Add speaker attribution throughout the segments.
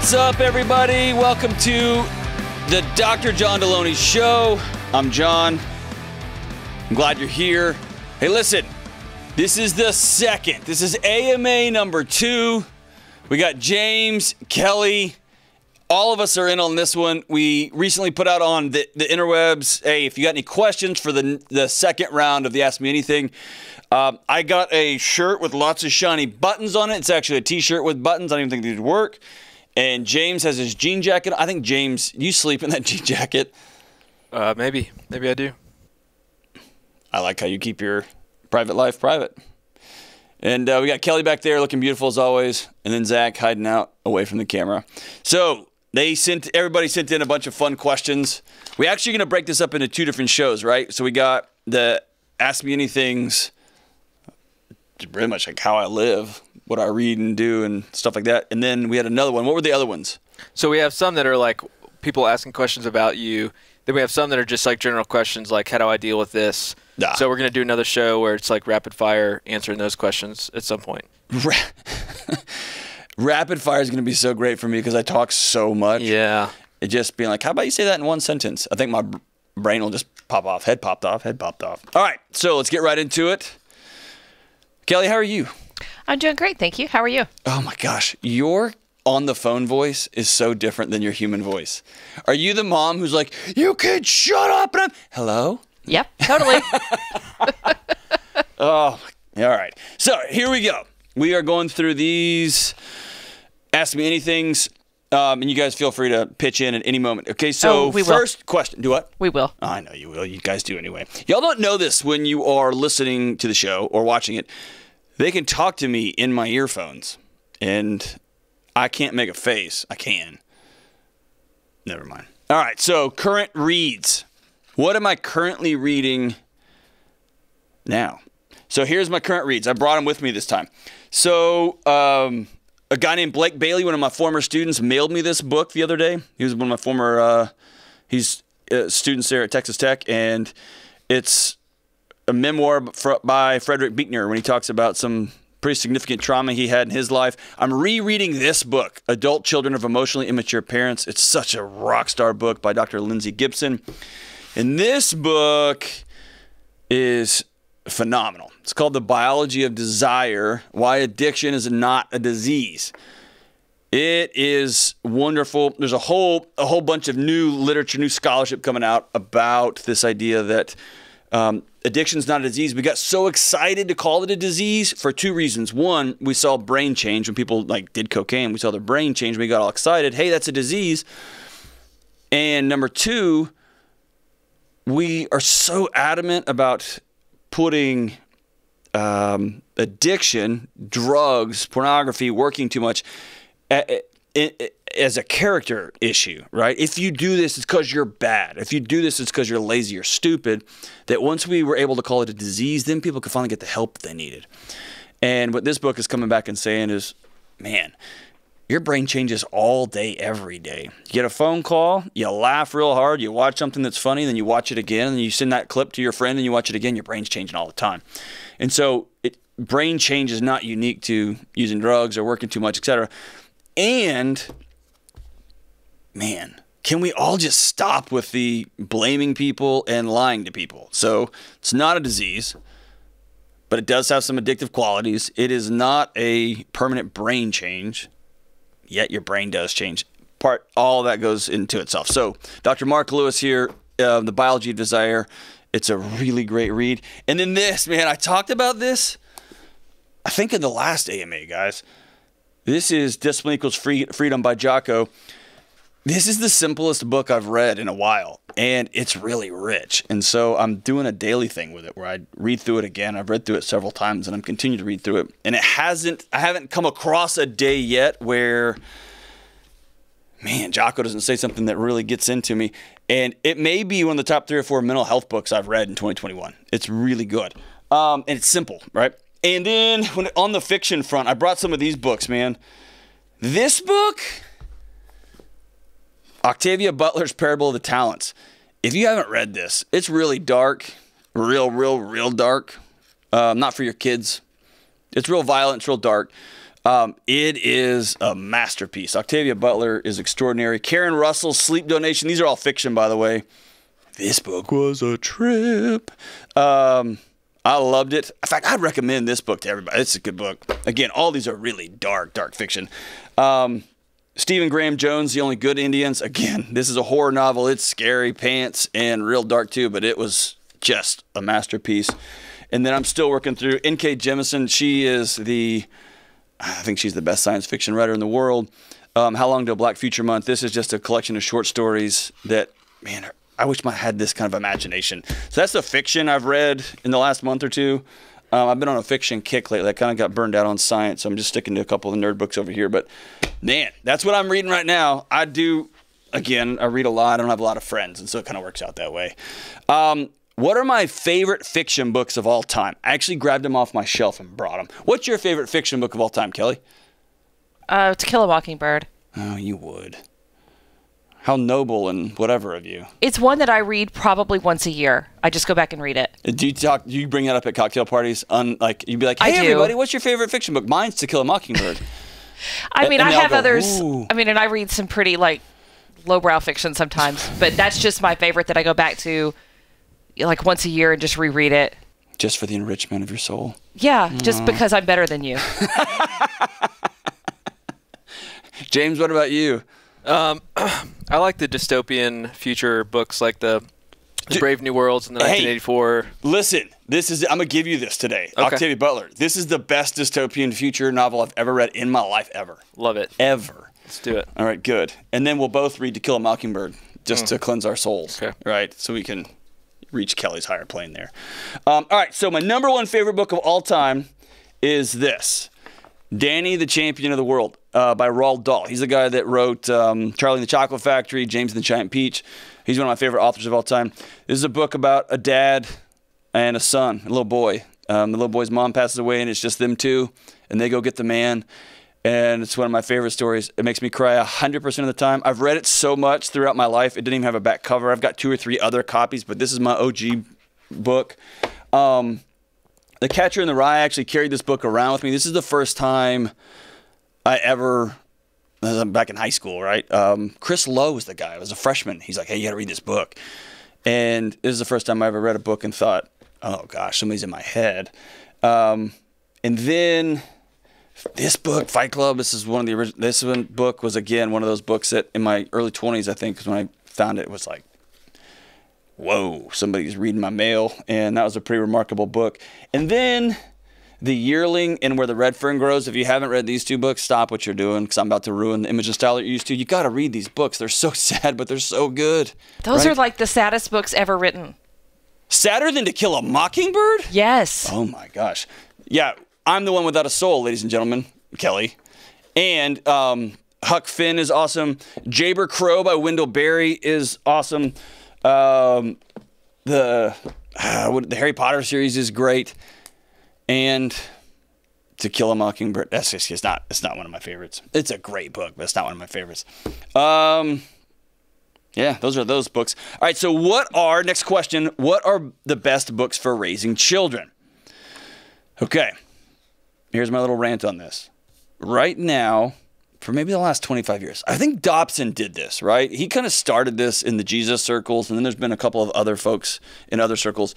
Speaker 1: What's up, everybody? Welcome to the Dr. John Delony Show. I'm John. I'm glad you're here. Hey, listen, this is the second. This is AMA number 2. We got James, Kelly. All of us are in on this one. We recently put out on the interwebs, hey, if you got any questions for the second round of the Ask Me Anything, I got a shirt with lots of shiny buttons on it. It's actually a t-shirt with buttons. I don't even think these would work. And James has his jean jacket. I think, James, you sleep in that jean jacket.
Speaker 2: Maybe I do.
Speaker 1: I like how you keep your private life private. And we got Kelly back there looking beautiful as always. And then Zach hiding out away from the camera. So everybody sent in a bunch of fun questions. We're actually going to break this up into 2 different shows, right? So we got the Ask Me Anythings, pretty much like how I live, what I read and do and stuff like that. And then we had another one. What were the other ones?
Speaker 2: So we have some that are like people asking questions about you. Then we have some that are just like general questions like, how do I deal with this? So we're going to do another show where it's like rapid fire answering those questions at some point.
Speaker 1: Rapid fire is going to be so great for me because I talk so much.
Speaker 2: Yeah.
Speaker 1: It just being like, how about you say that in one sentence? I think my brain will just pop off. Head popped off. Head popped off. All right. So let's get right into it. Kelly, how are you?
Speaker 3: I'm doing great, thank you. How are you?
Speaker 1: Oh my gosh, your on the phone voice is so different than your human voice. Are you the mom who's like, you kids shut up and I'm hello?
Speaker 3: Yep, totally.
Speaker 1: Oh, all right. So here we go. We are going through these Ask Me Anythings, and you guys feel free to pitch in at any moment. Okay, so first question. Do what?
Speaker 3: We will.
Speaker 1: I know you will. You guys do anyway. Y'all don't know this when you are listening to the show or watching it. They can talk to me in my earphones, and I can't make a face. I can. Never mind. All right, so current reads. What am I currently reading now? So here's my current reads. I brought them with me this time. So a guy named Blake Bailey, one of my former students, mailed me this book the other day. He was one of my former students there at Texas Tech, and it's a memoir by Frederick Buechner when he talks about some pretty significant trauma he had in his life. I'm rereading this book, Adult Children of Emotionally Immature Parents. It's such a rock star book by Dr. Lindsay Gibson. And this book is phenomenal. It's called The Biology of Desire, Why Addiction is Not a Disease. It is wonderful. There's a whole bunch of new literature, new scholarship coming out about this idea that addiction's not a disease. We got so excited to call it a disease for 2 reasons. One, we saw brain change when people like did cocaine. We saw their brain change. We got all excited. Hey, that's a disease. And number 2, we are so adamant about putting addiction, drugs, pornography, working too much as a character issue, right? If you do this, it's because you're bad. If you do this, it's because you're lazy or stupid. That once we were able to call it a disease, then people could finally get the help they needed. And what this book is coming back and saying is, man, your brain changes all day, every day. You get a phone call, you laugh real hard, you watch something that's funny, then you watch it again, and you send that clip to your friend, and you watch it again, your brain's changing all the time. And so brain change is not unique to using drugs or working too much, etc. And man, can we all just stop with the blaming people and lying to people? So it's not a disease, but it does have some addictive qualities. It is not a permanent brain change, yet your brain does change. All that goes into itself. So Dr. Marc Lewis here, The Biology of Desire. It's a really great read. And then this, man, I talked about this, I think in the last AMA, guys. This is Discipline Equals Freedom by Jocko. This is the simplest book I've read in a while, and it's really rich. And so I'm doing a daily thing with it where I read through it again. I've read through it several times, and I'm continuing to read through it. And I haven't come across a day yet where, man, Jocko doesn't say something that really gets into me. And it may be one of the top 3 or 4 mental health books I've read in 2021. It's really good. And it's simple, right? And then on the fiction front, I brought some of these books, man. This book, Octavia Butler's Parable of the Talents. If you haven't read this, it's really dark, real dark. Not for your kids. It's real violent, it's real dark. It is a masterpiece. Octavia Butler is extraordinary. Karen Russell's Sleep Donation. These are all fiction, by the way. This book was a trip. I loved it. In fact, I'd recommend this book to everybody. It's a good book. Again, all these are really dark fiction. Stephen Graham Jones, The Only Good Indians. Again, this is a horror novel. It's scary pants and real dark too, but it was just a masterpiece. And then I'm still working through N.K. Jemisin. She is I think she's the best science fiction writer in the world. How Long Till Black Future Month. This is just a collection of short stories that, man, I wish I had this kind of imagination. So that's the fiction I've read in the last month or two. I've been on a fiction kick lately. I kind of got burned out on science, so I'm just sticking to a couple of the nerd books over here. But, man, that's what I'm reading right now. I read a lot. I don't have a lot of friends, and so it kind of works out that way. What are my favorite fiction books of all time? I actually grabbed them off my shelf and brought them. What's your favorite fiction book of all time, Kelly?
Speaker 3: To Kill a Mockingbird.
Speaker 1: Oh, you would. How noble and whatever of you.
Speaker 3: It's one that I read probably once a year. I just go back and read it.
Speaker 1: Do you bring that up at cocktail parties? You'd be like, hey, everybody, what's your favorite fiction book? Mine's To Kill a Mockingbird.
Speaker 3: I mean, I have others.
Speaker 1: Ooh.
Speaker 3: I mean, and I read some pretty, lowbrow fiction sometimes. But that's just my favorite that I go back to, once a year and just reread it.
Speaker 1: Just for the enrichment of your soul.
Speaker 3: Yeah, just because I'm better than you.
Speaker 1: James, what about you?
Speaker 2: I like the dystopian future books, like the Brave New Worlds in the 1984.
Speaker 1: Listen, I'm gonna give you this today. Okay. Octavia Butler. This is the best dystopian future novel I've ever read in my life ever.
Speaker 2: Love it.
Speaker 1: Ever.
Speaker 2: Let's do it.
Speaker 1: All right, good. And then we'll both read To Kill a Mockingbird just to cleanse our souls.
Speaker 2: Okay.
Speaker 1: Right? So we can reach Kelly's higher plane there. All right, so my number one favorite book of all time is this. Danny, the Champion of the World by Roald Dahl. He's the guy that wrote Charlie and the Chocolate Factory, James and the Giant Peach. He's one of my favorite authors of all time. This is a book about a dad and a son, a little boy. The little boy's mom passes away, and it's just them two, and they go get the man. And it's one of my favorite stories. It makes me cry 100% of the time. I've read it so much throughout my life, it didn't even have a back cover. I've got 2 or 3 other copies, but this is my OG book. The Catcher in the Rye, I actually carried this book around with me. This is the first time back in high school, right? Chris Lowe was the guy. I was a freshman. He's like, hey, you got to read this book. And this is the first time I ever read a book and thought, oh, gosh, somebody's in my head. And then this book, Fight Club, this is one of the original. This book was, again, one of those books that in my early 20s, I think, because when I found it was like, whoa, somebody's reading my mail, and that was a pretty remarkable book. And then The Yearling and Where the Red Fern Grows. If you haven't read these 2 books, stop what you're doing, because I'm about to ruin the image and style that you're used to. You got to read these books. They're so sad, but they're so good.
Speaker 3: Those are like the saddest books ever written.
Speaker 1: Sadder than To Kill a Mockingbird?
Speaker 3: Yes.
Speaker 1: Oh, my gosh. Yeah, I'm the one without a soul, ladies and gentlemen, Kelly. And Huck Finn is awesome. Jayber Crow by Wendell Berry is awesome. The Harry Potter series is great, and To Kill a Mockingbird. It's not one of my favorites. It's a great book, but it's not one of my favorites. Yeah, those are those books. All right, so next question, what are the best books for raising children? Okay, here's my little rant on this. Right now, for maybe the last 25 years, I think Dobson did this, right? He kind of started this in the Jesus circles, and then there's been a couple of other folks in other circles.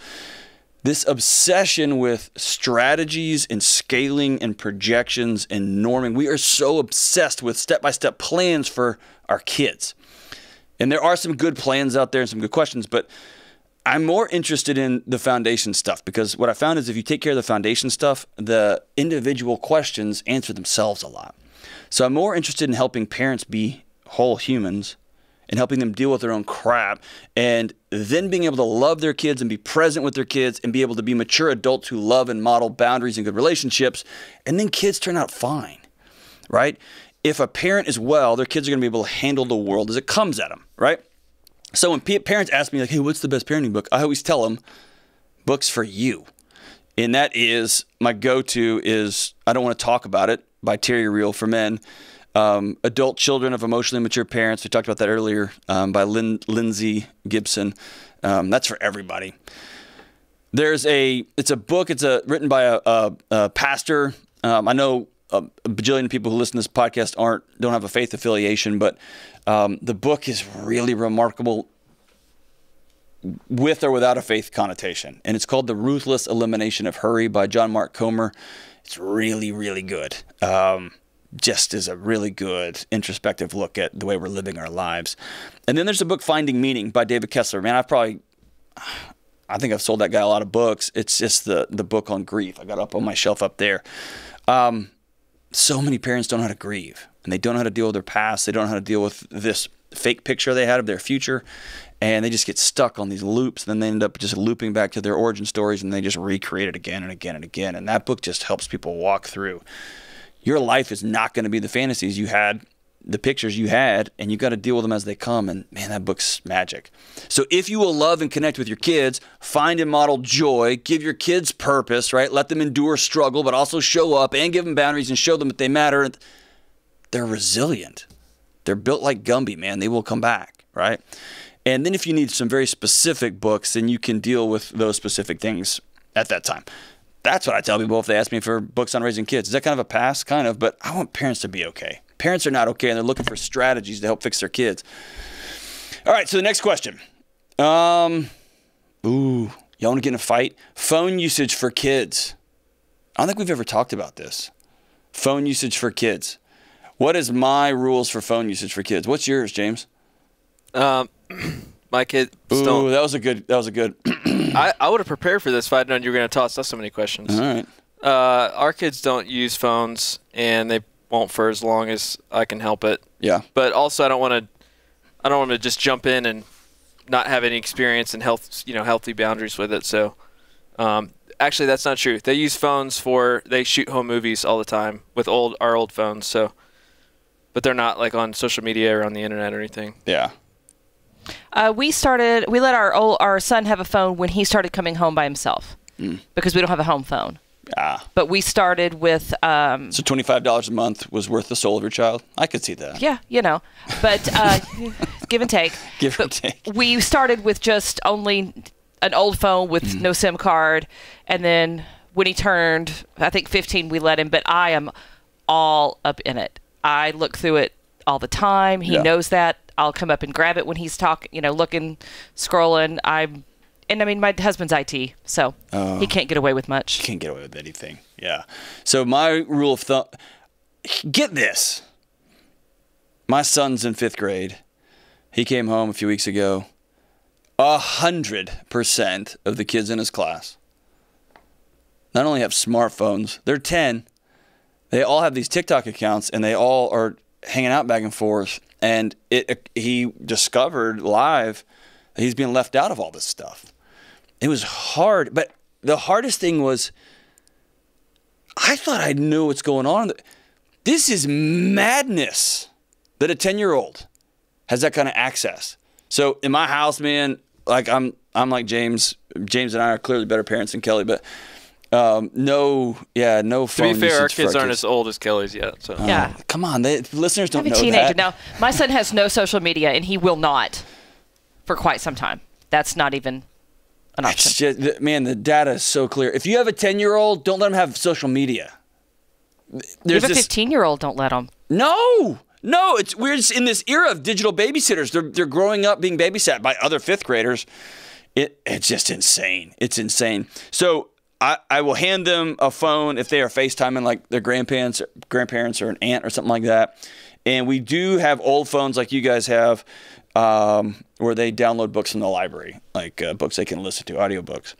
Speaker 1: This obsession with strategies and scaling and projections and norming. We are so obsessed with step-by-step plans for our kids. And there are some good plans out there and some good questions, but I'm more interested in the foundation stuff, because what I found is if you take care of the foundation stuff, the individual questions answer themselves a lot. So I'm more interested in helping parents be whole humans and helping them deal with their own crap, and then being able to love their kids and be present with their kids and be able to be mature adults who love and model boundaries and good relationships, and then kids turn out fine, right? If a parent is well, their kids are going to be able to handle the world as it comes at them, right? So when parents ask me, like, hey, what's the best parenting book? I always tell them, books for you. And that is, my go-to is I Don't Want to Talk About It by Terry Real for Men. Adult Children of Emotionally Mature Parents. We talked about that earlier by Lindsay Gibson. That's for everybody. It's a book. It's written by a pastor. I know a bajillion people who listen to this podcast don't have a faith affiliation, but the book is really remarkable with or without a faith connotation. And it's called The Ruthless Elimination of Hurry by John Mark Comer. It's really, really good. Just is a really good introspective look at the way we're living our lives. And then there's the book Finding Meaning by David Kessler. Man, I think I've sold that guy a lot of books. It's just the book on grief. I got it up on my shelf up there. So many parents don't know how to grieve, and they don't know how to deal with their past. They don't know how to deal with this fake picture they had of their future, and they just get stuck on these loops. Then they end up just looping back to their origin stories, and they just recreate it again and again and again. And that book just helps people walk through. Your life is not going to be the fantasies you had, the pictures you had, and you got to deal with them as they come. And man, that book's magic. So if you will love and connect with your kids, find and model joy, give your kids purpose, right? Let them endure struggle, but also show up and give them boundaries and show them that they matter. They're resilient. They're built like Gumby, man. They will come back, right? And then if you need some very specific books, then you can deal with those specific things at that time. That's what I tell people if they ask me for books on raising kids. Is that kind of a pass? Kind of, but I want parents to be okay. Parents are not okay, and they're looking for strategies to help fix their kids. All right, so the next question. Y'all want to get in a fight? Phone usage for kids. I don't think we've ever talked about this. Phone usage for kids. What is my rules for phone usage for kids? What's yours, James?
Speaker 2: My kids don't.
Speaker 1: That was a good.
Speaker 2: I would have prepared for this if I'd known you were going to toss us so many questions.
Speaker 1: All right.
Speaker 2: Our kids don't use phones, and they won't for as long as I can help it.
Speaker 1: Yeah.
Speaker 2: But also, I don't want to just jump in and not have any experience and healthy boundaries with it. So, actually, that's not true. They use phones they shoot home movies all the time with our old phones. So, but they're not like on social media or on the internet or anything.
Speaker 1: Yeah.
Speaker 3: We let our son have a phone when he started coming home by himself because we don't have a home phone. But we started with... so
Speaker 1: $25 a month was worth the soul of your child? I could see that.
Speaker 3: Yeah, but give and take.
Speaker 1: Give and take.
Speaker 3: We started with just only an old phone with no SIM card. And then when he turned, I think 15, we let him. But I am all up in it. I look through it all the time. He knows that. I'll come up and grab it when he's talking, looking, scrolling. My husband's IT, so he can't get away with much.
Speaker 1: He can't get away with anything. Yeah. So my rule of thumb, get this. My son's in 5th grade. He came home a few weeks ago. 100% of the kids in his class not only have smartphones, they're 10. They all have these TikTok accounts, and they all are hanging out back and forth. And he discovered live that he's being left out of all this stuff. It was hard, but the hardest thing was I thought I knew what's going on. This is madness that a 10-year-old has that kind of access. So in my house, man, like I'm like James. James and I are clearly better parents than Kelly, but no phone.
Speaker 2: To be fair, our kids aren't as old as Kelly's yet. So
Speaker 3: yeah,
Speaker 1: come on, listeners don't know that.
Speaker 3: I'm a teenager now. My son has no social media, and he will not for quite some time. That's not even an option.
Speaker 1: It's just, man, the data is so clear. If you have a 10-year-old, don't let him have social media.
Speaker 3: Even a 15-year-old, don't let him.
Speaker 1: No, we're just in this era of digital babysitters. They're growing up being babysat by other 5th graders. It's just insane. It's insane. So I will hand them a phone if they are FaceTiming like their grandparents or an aunt or something like that. And we do have old phones like you guys have where they download books from the library, like books they can listen to, audiobooks.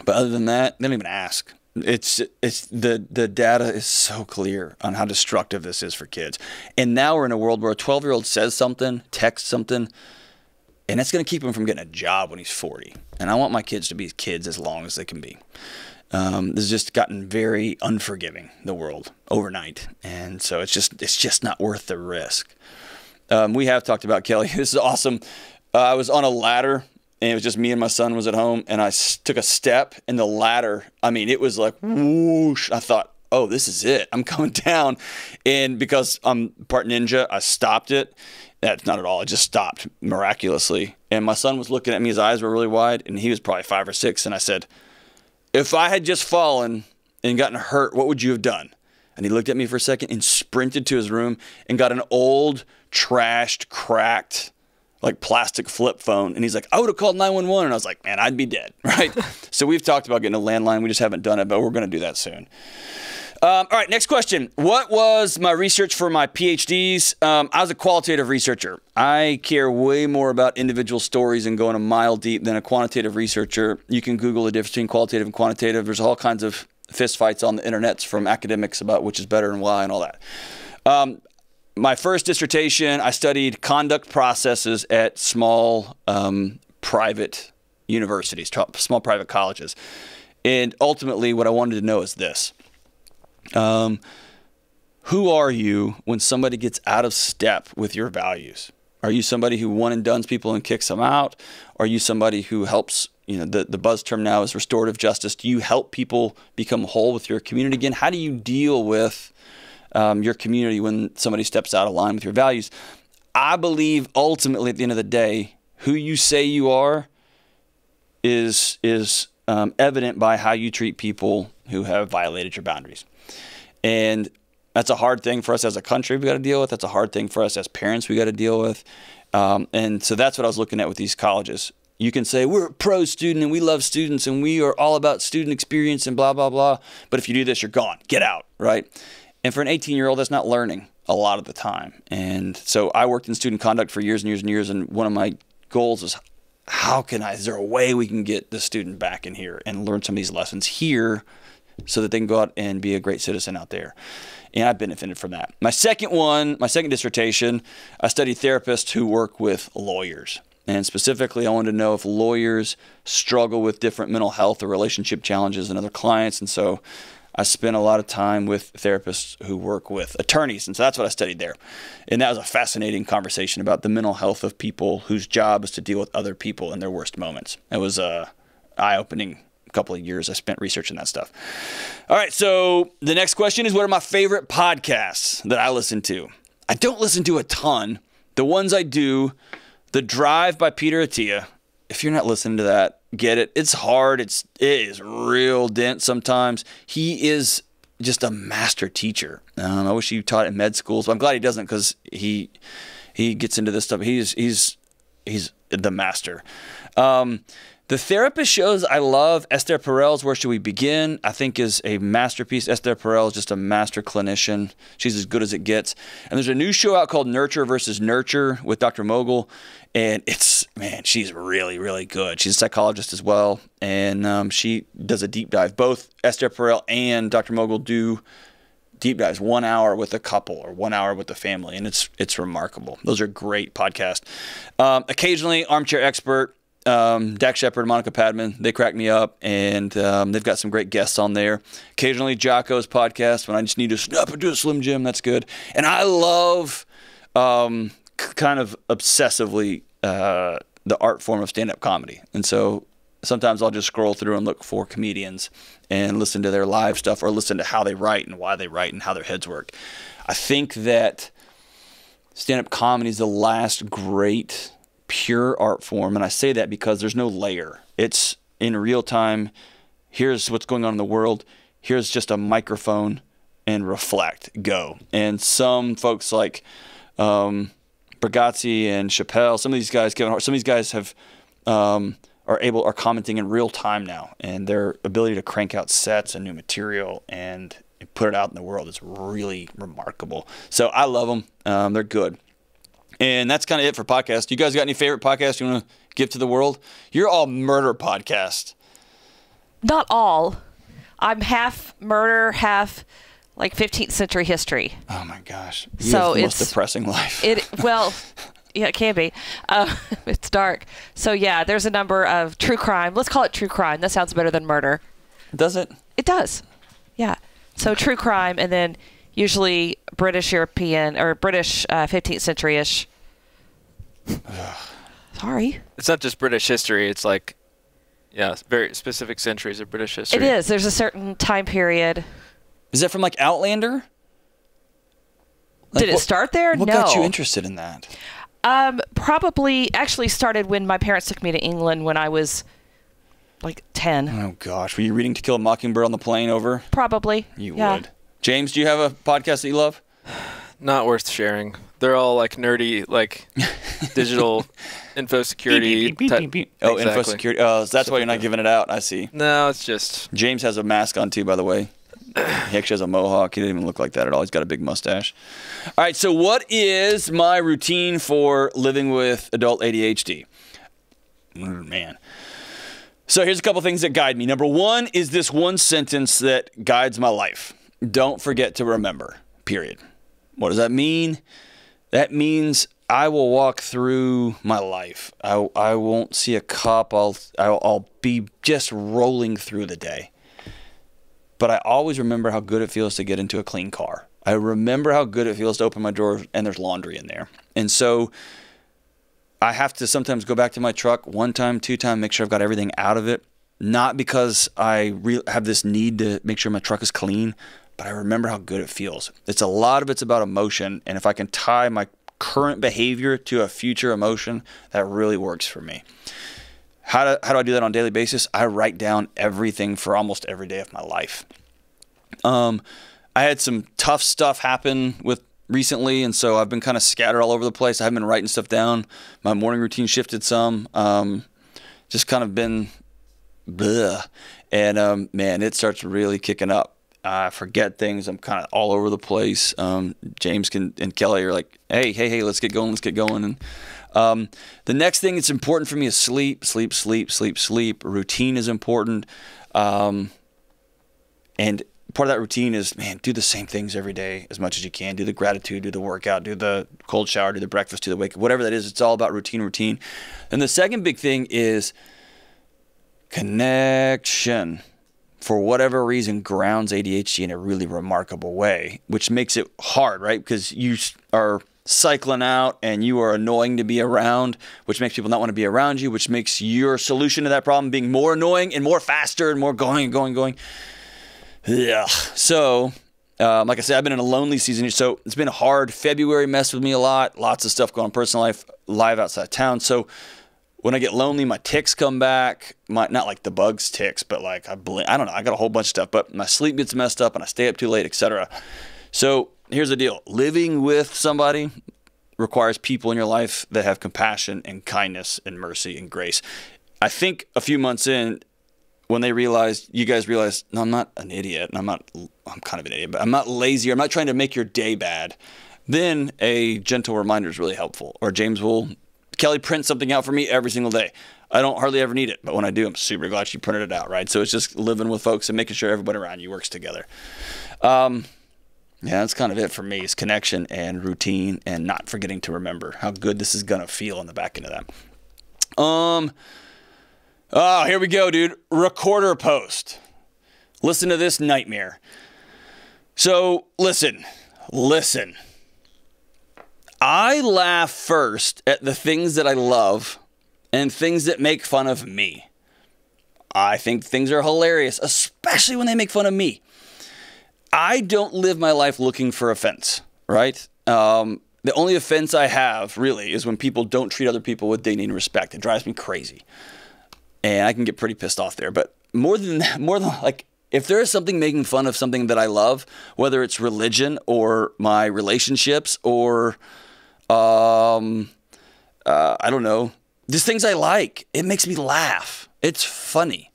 Speaker 1: But other than that, they don't even ask. It's the data is so clear on how destructive this is for kids. And now we're in a world where a 12-year-old says something, texts something, and that's going to keep him from getting a job when he's 40. And I want my kids to be kids as long as they can be. This has just gotten very unforgiving, the world, overnight. And so it's just not worth the risk. We have talked about Kelly. This is awesome. I was on a ladder, and it was just me and my son was at home, and I took a step, and the ladder, it was like whoosh. I thought, oh, this is it. I'm coming down. And because I'm part ninja, I stopped it. That's not at all. It just stopped miraculously. And my son was looking at me. His eyes were really wide, and he was probably 5 or 6. And I said, if I had just fallen and gotten hurt, what would you have done? And he looked at me for a second and sprinted to his room and got an old, trashed, cracked, like plastic flip phone. And he's like, I would have called 911. And I was like, man, I'd be dead, right? So we've talked about getting a landline. We just haven't done it, but we're going to do that soon. All right, next question. What was my research for my PhDs? I was a qualitative researcher. I care way more about individual stories and going a mile deep than a quantitative researcher. You can Google the difference between qualitative and quantitative. There's all kinds of fist fights on the internets from academics about which is better and why and all that. My first dissertation, I studied conduct processes at small private universities, small private colleges. And ultimately, what I wanted to know is this. Who are you when somebody gets out of step with your values? Are you somebody who one and dones people and kicks them out? Are you somebody who helps, the buzz term now is restorative justice. Do you help people become whole with your community again? How do you deal with your community when somebody steps out of line with your values? I believe ultimately at the end of the day, who you say you are is evident by how you treat people who have violated your boundaries. And that's a hard thing for us as a country we got to deal with. That's a hard thing for us as parents we got to deal with. And so that's what I was looking at with these colleges. You can say, we're a pro-student and we love students and we are all about student experience and blah, blah, blah. But if you do this, you're gone. Get out, right? And for an 18-year-old, that's not learning a lot of the time. And so I worked in student conduct for years and years and years. And one of my goals is, is there a way we can get the student back in here and learn some of these lessons here so that they can go out and be a great citizen out there? And I benefited from that. My second dissertation, I studied therapists who work with lawyers. And specifically, I wanted to know if lawyers struggle with different mental health or relationship challenges than other clients. And so I spent a lot of time with therapists who work with attorneys. And so that's what I studied there. And that was a fascinating conversation about the mental health of people whose job is to deal with other people in their worst moments. It was eye-opening couple of years I spent researching that stuff. All right, so the next question is, what are my favorite podcasts that I listen to? I don't listen to a ton. The ones I do, The Drive by Peter Attia. If you're not listening to that, get it. It's hard. It is real dense sometimes. He is just a master teacher. I wish he taught in med schools, but I'm glad he doesn't because he gets into this stuff. He's the master. The therapist shows I love. Esther Perel's Where Should We Begin? I think is a masterpiece. Esther Perel is just a master clinician. She's as good as it gets. And there's a new show out called Nurture versus Nurture with Dr. Mogul. And she's really, really good. She's a psychologist as well. And she does a deep dive. Both Esther Perel and Dr. Mogul do deep dives, 1 hour with a couple or 1 hour with the family. And it's remarkable. Those are great podcasts. Occasionally, Armchair Expert. Dak Shepard, Monica Padman, they crack me up, and they've got some great guests on there. Occasionally Jocko's podcast when I just need to snap into a Slim Jim, that's good. And I love kind of obsessively the art form of stand-up comedy. And so sometimes I'll just scroll through and look for comedians and listen to their live stuff or listen to how they write and why they write and how their heads work. I think that stand-up comedy is the last great pure art form, and I say that because there's no layer. It's in real time. Here's what's going on in the world. Here's just a microphone and reflect, go. And some folks like Bergazzi and Chappelle, some of these guys, Kevin Hart, some of these guys have are commenting in real time now, and their ability to crank out sets and new material and put it out in the world is really remarkable. So I love them. They're good. And that's kind of it for podcasts. You guys got any favorite podcasts you want to give to the world? You're all murder podcasts.
Speaker 3: Not all. I'm half murder, half like 15th century history.
Speaker 1: Oh my gosh. You have the most depressing life.
Speaker 3: Yeah, it can be. It's dark. So yeah, there's a number of true crime. Let's call it true crime. That sounds better than murder.
Speaker 1: Does it?
Speaker 3: It does. Yeah. So true crime, and then usually British European or British 15th century-ish. Sorry.
Speaker 2: It's not just British history. It's like, yeah, very specific centuries of British history.
Speaker 3: It is. There's a certain time period.
Speaker 1: Is that from like Outlander?
Speaker 3: Did it start there?
Speaker 1: What
Speaker 3: No.
Speaker 1: got you interested in that?
Speaker 3: Probably actually started when my parents took me to England when I was like 10.
Speaker 1: Oh gosh, were you reading To Kill a Mockingbird on the plane over?
Speaker 3: Probably.
Speaker 1: You
Speaker 3: yeah.
Speaker 1: would. James, do you have a podcast that you love?
Speaker 2: Not worth sharing. They're all like nerdy, like digital info security.
Speaker 1: Oh, info security. Oh, so that's why you're not giving it out. I see.
Speaker 2: No, it's just.
Speaker 1: James has a mask on too, by the way. He actually has a mohawk. He didn't even look like that at all. He's got a big mustache. All right, so what is my routine for living with adult ADHD? Man. So here's a couple things that guide me. Number one is this one sentence that guides my life. Don't forget to remember, period. What does that mean? That means I will walk through my life. I won't see a cop. I'll be just rolling through the day. But I always remember how good it feels to get into a clean car. I remember how good it feels to open my door and there's laundry in there. And so I have to sometimes go back to my truck one time, two times, make sure I've got everything out of it. Not because I have this need to make sure my truck is clean, but I remember how good it feels. It's about emotion. And if I can tie my current behavior to a future emotion, that really works for me. How do I do that on a daily basis? I write down everything for almost every day of my life. I had some tough stuff happen recently, and so I've been kind of scattered all over the place. I haven't been writing stuff down. My morning routine shifted some. Just kind of been bleh. And man, it starts really kicking up. I forget things. I'm kind of all over the place. James and Kelly are like, hey, let's get going. And the next thing that's important for me is sleep. Routine is important. And part of that routine is, man, do the same things every day as much as you can. Do the gratitude, do the workout, do the cold shower, do the breakfast, do the wake up, whatever that is. It's all about routine. And the second big thing is connection. For whatever reason, grounds ADHD in a really remarkable way, which makes it hard, right? Because you are cycling out and you are annoying to be around, which makes people not want to be around you, which makes your solution to that problem being more annoying and more faster and more going. Yeah. So, like I said, I've been in a lonely season, so it's been hard. February messed with me a lot. Lots of stuff going on in personal life, live outside town. So when I get lonely, my tics come back. Not like the bugs tics, but like I don't know. I got a whole bunch of stuff, but my sleep gets messed up and I stay up too late, etc. So here's the deal. Living with somebody requires people in your life that have compassion and kindness and mercy and grace. I think a few months in, when you guys realized, no, I'm not an idiot. I'm kind of an idiot, but I'm not lazy. I'm not trying to make your day bad. Then a gentle reminder is really helpful. Or Kelly prints something out for me every single day. I don't hardly ever need it, but when I do, I'm super glad she printed it out, right? So it's just living with folks and making sure everybody around you works together. Yeah, that's kind of it for me, is connection and routine and not forgetting to remember how good this is going to feel on the back end of that. Oh, here we go, dude. Recorder post. Listen to this nightmare. So, listen. I laugh first at the things that I love and things that make fun of me. I think things are hilarious, especially when they make fun of me. I don't live my life looking for offense, right? The only offense I have, really, is when people don't treat other people with dignity and respect. It drives me crazy. And I can get pretty pissed off there. But more than like, if there is something making fun of something that I love, whether it's religion or my relationships or, I don't know, just things I like, it makes me laugh. It's funny.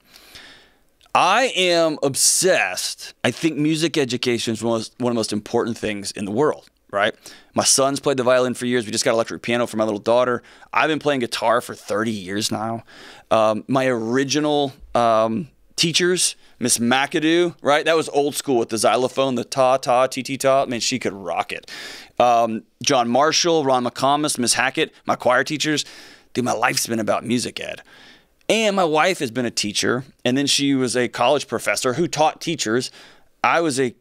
Speaker 1: I am obsessed. I think music education is one of the most important things in the world, right? My son's played the violin for years. We just got electric piano for my little daughter. I've been playing guitar for 30 years now. My original teachers, Miss McAdoo, right? That was old school with the xylophone, the ta-ta, ti-ti-ta. Man, she could rock it. John Marshall, Ron McComas, Miss Hackett, my choir teachers. Dude, my life's been about music ed. And my wife has been a teacher, and then she was a college professor who taught teachers. I was a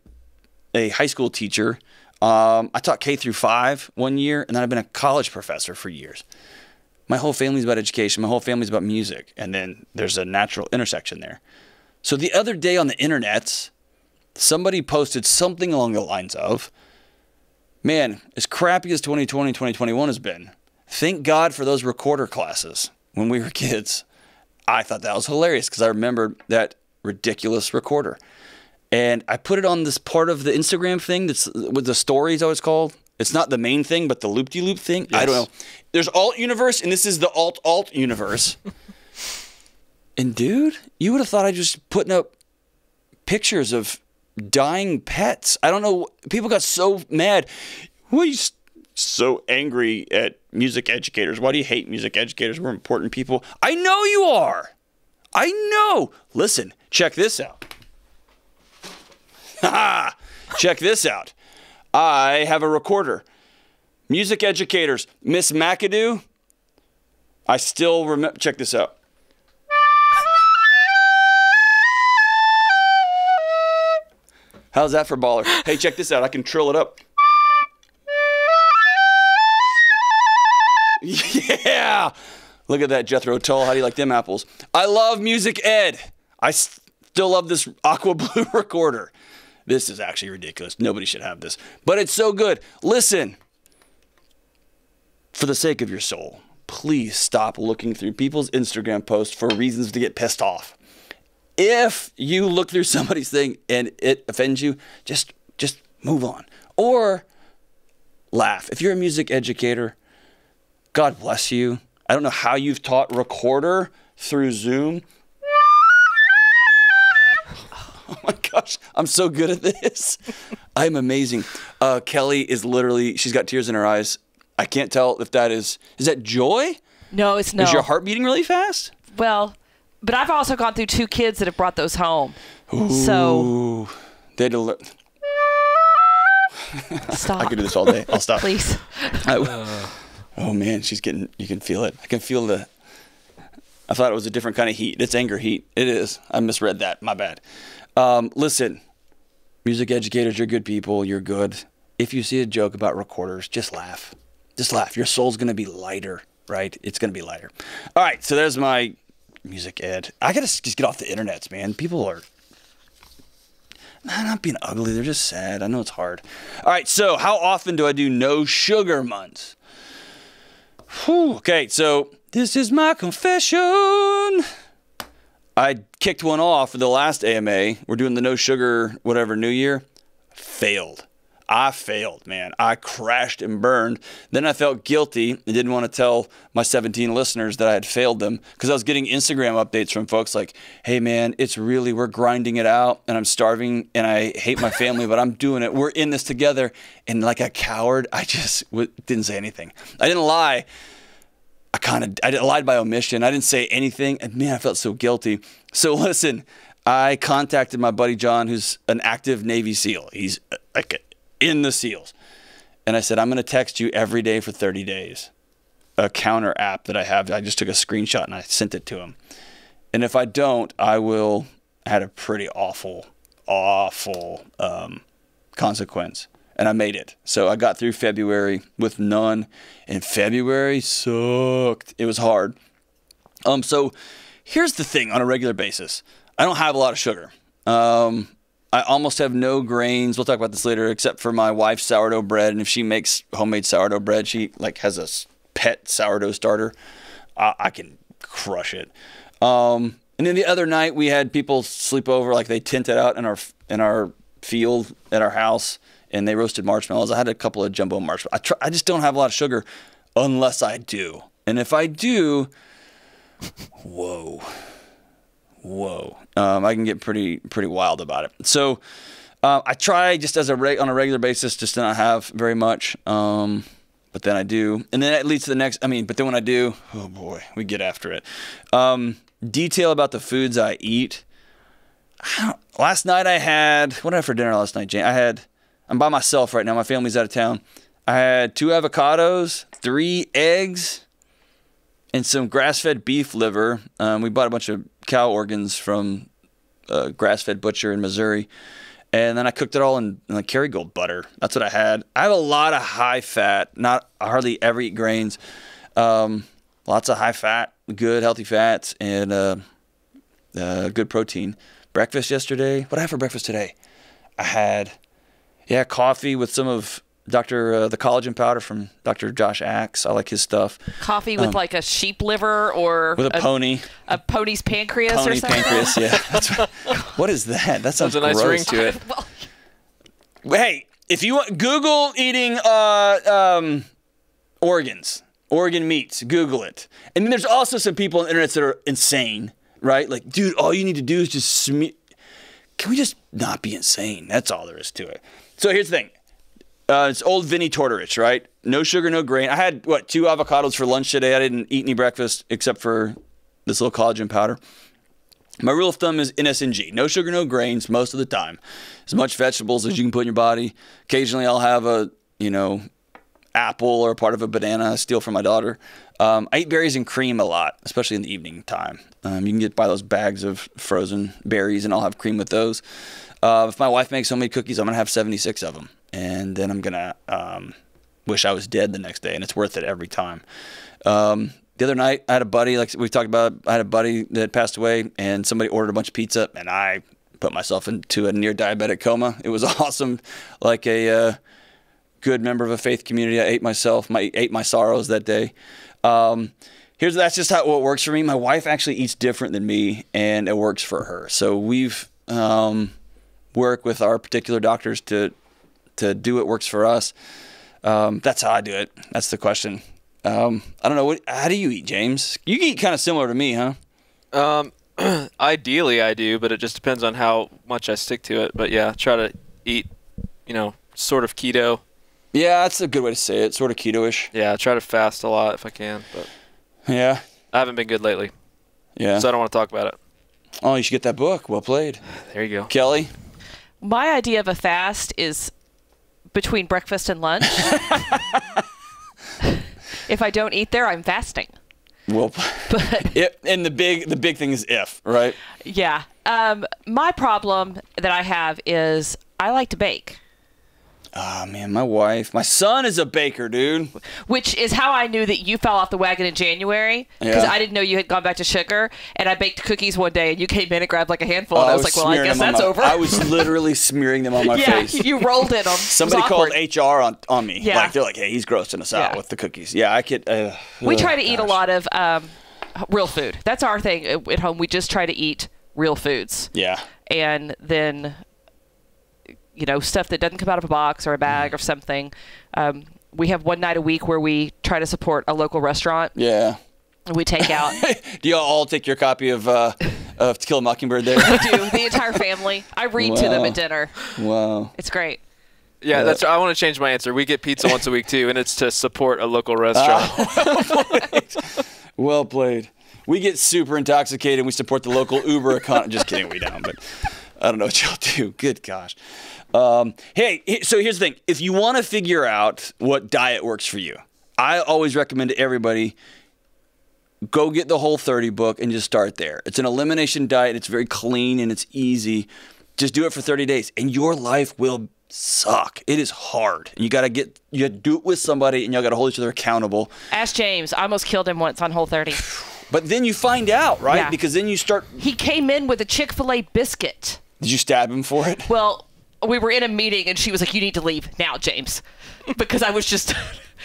Speaker 1: high school teacher. I taught K through 5 1 year, and then I've been a college professor for years. My whole family's about education. My whole family's about music, and then there's a natural intersection there. So the other day on the internet, somebody posted something along the lines of, man, as crappy as 2020 and 2021 has been, thank God for those recorder classes when we were kids. I thought that was hilarious because I remembered that ridiculous recorder. And I put it on this part of the Instagram thing that's with the stories, how it's called. It's not the main thing, but the loop-de-loop thing. Yes. I don't know. There's alt universe, and this is the alt universe. And dude, you would have thought I just putting up pictures of dying pets. I don't know. People got so mad. Why are you so angry at music educators? Why do you hate music educators? We're important people. I know you are. I know. Listen, check this out. Check this out. I have a recorder. Music educators, Miss McAdoo. I still remember. Check this out. How's that for baller? Hey, check this out. I can trill it up. Yeah. Look at that, Jethro Tull. How do you like them apples? I love music ed. I still love this aqua blue recorder. This is actually ridiculous. Nobody should have this. But it's so good. Listen, for the sake of your soul, please stop looking through people's Instagram posts for reasons to get pissed off. If you look through somebody's thing and it offends you, just move on. Or laugh. If you're a music educator, God bless you. I don't know how you've taught recorder through Zoom. Oh my gosh, I'm so good at this. I'm amazing. Kelly is literally, she's got tears in her eyes. I can't tell if that is that joy?
Speaker 3: No, it's no.
Speaker 1: Is your heart beating really fast?
Speaker 3: Well, but I've also gone through 2 kids that have brought those home.
Speaker 1: Ooh,
Speaker 3: so.
Speaker 1: They had to learn.
Speaker 3: Stop.
Speaker 1: I could do this all day. I'll stop.
Speaker 3: Please.
Speaker 1: Oh man, she's getting, you can feel it. I can feel I thought it was a different kind of heat. It's anger heat. It is. I misread that. My bad. Listen, music educators, you're good people. You're good. If you see a joke about recorders, just laugh. Just laugh. Your soul's going to be lighter, right? It's going to be lighter. All right, so there's my music ed. I got to just get off the internets, man. People are not being ugly. They're just sad. I know it's hard. All right, so how often do I do no sugar months? Whew, okay, so this is my confession. I kicked one off for the last AMA. We're doing the no sugar, whatever, New Year. Failed. I failed, man. I crashed and burned. Then I felt guilty and didn't want to tell my 17 listeners that I had failed them because I was getting Instagram updates from folks like, hey, man, we're grinding it out and I'm starving and I hate my family, but I'm doing it. We're in this together. And like a coward, I just didn't say anything. I didn't lie. I lied by omission. I didn't say anything. And man, I felt so guilty. So listen, I contacted my buddy John, who's an active Navy SEAL. He's like in the SEALs. And I said, I'm going to text you every day for 30 days. A counter app that I have. I just took a screenshot and I sent it to him. And if I don't, I had a pretty awful consequence. And I made it. So I got through February with none. And February sucked. It was hard. So here's the thing on a regular basis. I don't have a lot of sugar. I almost have no grains. We'll talk about this later, except for my wife's sourdough bread. And if she makes homemade sourdough bread, she has a pet sourdough starter. I can crush it. And then the other night we had people sleep over, like they tented out in our field at our house. And they roasted marshmallows. I had a couple of jumbo marshmallows. I just don't have a lot of sugar unless I do. And if I do, whoa. I can get pretty wild about it. So I try just on a regular basis just to not have very much. But then I do. And then that leads to the next. But then when I do, oh boy, we get after it. Detail about the foods I eat. Last night I had, what did I have for dinner last night, Jane? I'm by myself right now. My family's out of town. I had 2 avocados, 3 eggs, and some grass-fed beef liver. We bought a bunch of cow organs from a grass-fed butcher in Missouri. And then I cooked it all in like Kerrygold butter. That's what I had. I have a lot of high fat. I hardly ever eat grains. Lots of high fat, good healthy fats, and good protein. Breakfast yesterday. What did I have for breakfast today? I had coffee with some of the collagen powder from Dr. Josh Axe. I like his stuff.
Speaker 3: Coffee with like a sheep liver or
Speaker 1: with a pony.
Speaker 3: A pony's pancreas or
Speaker 1: Pony
Speaker 3: something.
Speaker 1: pancreas, yeah. What is that? That sounds
Speaker 2: There's a nice
Speaker 1: gross.
Speaker 2: ring to it.
Speaker 3: Well,
Speaker 1: Hey, if you want, Google eating organ meats. Google it. And then there's also some people on the internet that are insane, right? Like, dude, all you need to do is just smear. Can we just not be insane? That's all there is to it. So here's the thing. It's old Vinnie Tortorich, right? No sugar, no grain. I had, 2 avocados for lunch today. I didn't eat any breakfast except for this little collagen powder. My rule of thumb is NSNG. No sugar, no grains most of the time. As much vegetables as you can put in your body. Occasionally I'll have a, apple or part of a banana I steal from my daughter. I eat berries and cream a lot, especially in the evening time. You can buy those bags of frozen berries, and I'll have cream with those. If my wife makes so many cookies, I'm going to have 76 of them. And then I'm going to wish I was dead the next day, and it's worth it every time. The other night, I had a buddy, like we've talked about, I had a buddy that passed away, and somebody ordered a bunch of pizza, and I put myself into a near diabetic coma. It was awesome. Like a good member of a faith community, I ate my sorrows that day. That's just how it works for me. My wife actually eats different than me, and it works for her. So we've worked with our particular doctors to do what works for us. That's how I do it. That's the question. I don't know. How do you eat, James? You eat kind of similar to me, huh?
Speaker 2: Ideally, I do, but it just depends on how much I stick to it. But yeah, try to eat, sort of keto.
Speaker 1: Yeah, that's a good way to say it. Sort of keto-ish.
Speaker 2: Yeah, I try to fast a lot if I can, but
Speaker 1: yeah,
Speaker 2: I haven't been good lately.
Speaker 1: Yeah.
Speaker 2: So I don't want to talk about it.
Speaker 1: Oh, you should get that book. Well played.
Speaker 2: There you go.
Speaker 1: Kelly?
Speaker 3: my idea of a fast is between breakfast and lunch. If I don't eat there, I'm fasting.
Speaker 1: Well, and the big thing is if, right?
Speaker 3: Yeah. My problem that I have is I like to bake.
Speaker 1: Oh, man, my son is a baker, dude.
Speaker 3: Which is how I knew that you fell off the wagon in January, because
Speaker 1: Yeah.
Speaker 3: I didn't know you had gone back to sugar. And I baked cookies one day, and you came in and grabbed like a handful, and I was like, well, I guess that's over.
Speaker 1: I was literally smearing them on my
Speaker 3: yeah,
Speaker 1: face.
Speaker 3: you rolled it on.
Speaker 1: Somebody called HR on me.
Speaker 3: Yeah.
Speaker 1: Like, they're like, hey, he's grossing us out with the cookies. Yeah, I could.
Speaker 3: We try to eat a lot of real food. That's our thing at home. We just try to eat real foods.
Speaker 1: Yeah.
Speaker 3: And then, stuff that doesn't come out of a box or a bag or something. We have one night a week where we try to support a local restaurant.
Speaker 1: Yeah.
Speaker 3: We take out.
Speaker 1: Do y'all all take your copy of To Kill a Mockingbird there?
Speaker 3: We do. The entire family. I read to them at dinner.
Speaker 1: Wow.
Speaker 3: It's great.
Speaker 2: Yeah, I want to change my answer. We get pizza once a week too, and it's to support a local restaurant.
Speaker 1: Well played. We get super intoxicated and we support the local Uber economy. Just kidding, we don't, but I don't know what y'all do. Good gosh. Hey, so here's the thing. If you want to figure out what diet works for you, I always recommend to everybody, go get the Whole30 book and just start there. It's an elimination diet. It's very clean and it's easy. Just do it for 30 days and your life will suck. It is hard. And you got to do it with somebody and y'all got to hold each other accountable.
Speaker 3: Ask James. I almost killed him once on Whole30.
Speaker 1: But then you find out, right?
Speaker 3: Yeah.
Speaker 1: Because then you start.
Speaker 3: He came in with a Chick-fil-A biscuit.
Speaker 1: Did you stab him for it?
Speaker 3: Well, we were in a meeting and she was like, you need to leave now, James. Because I was just,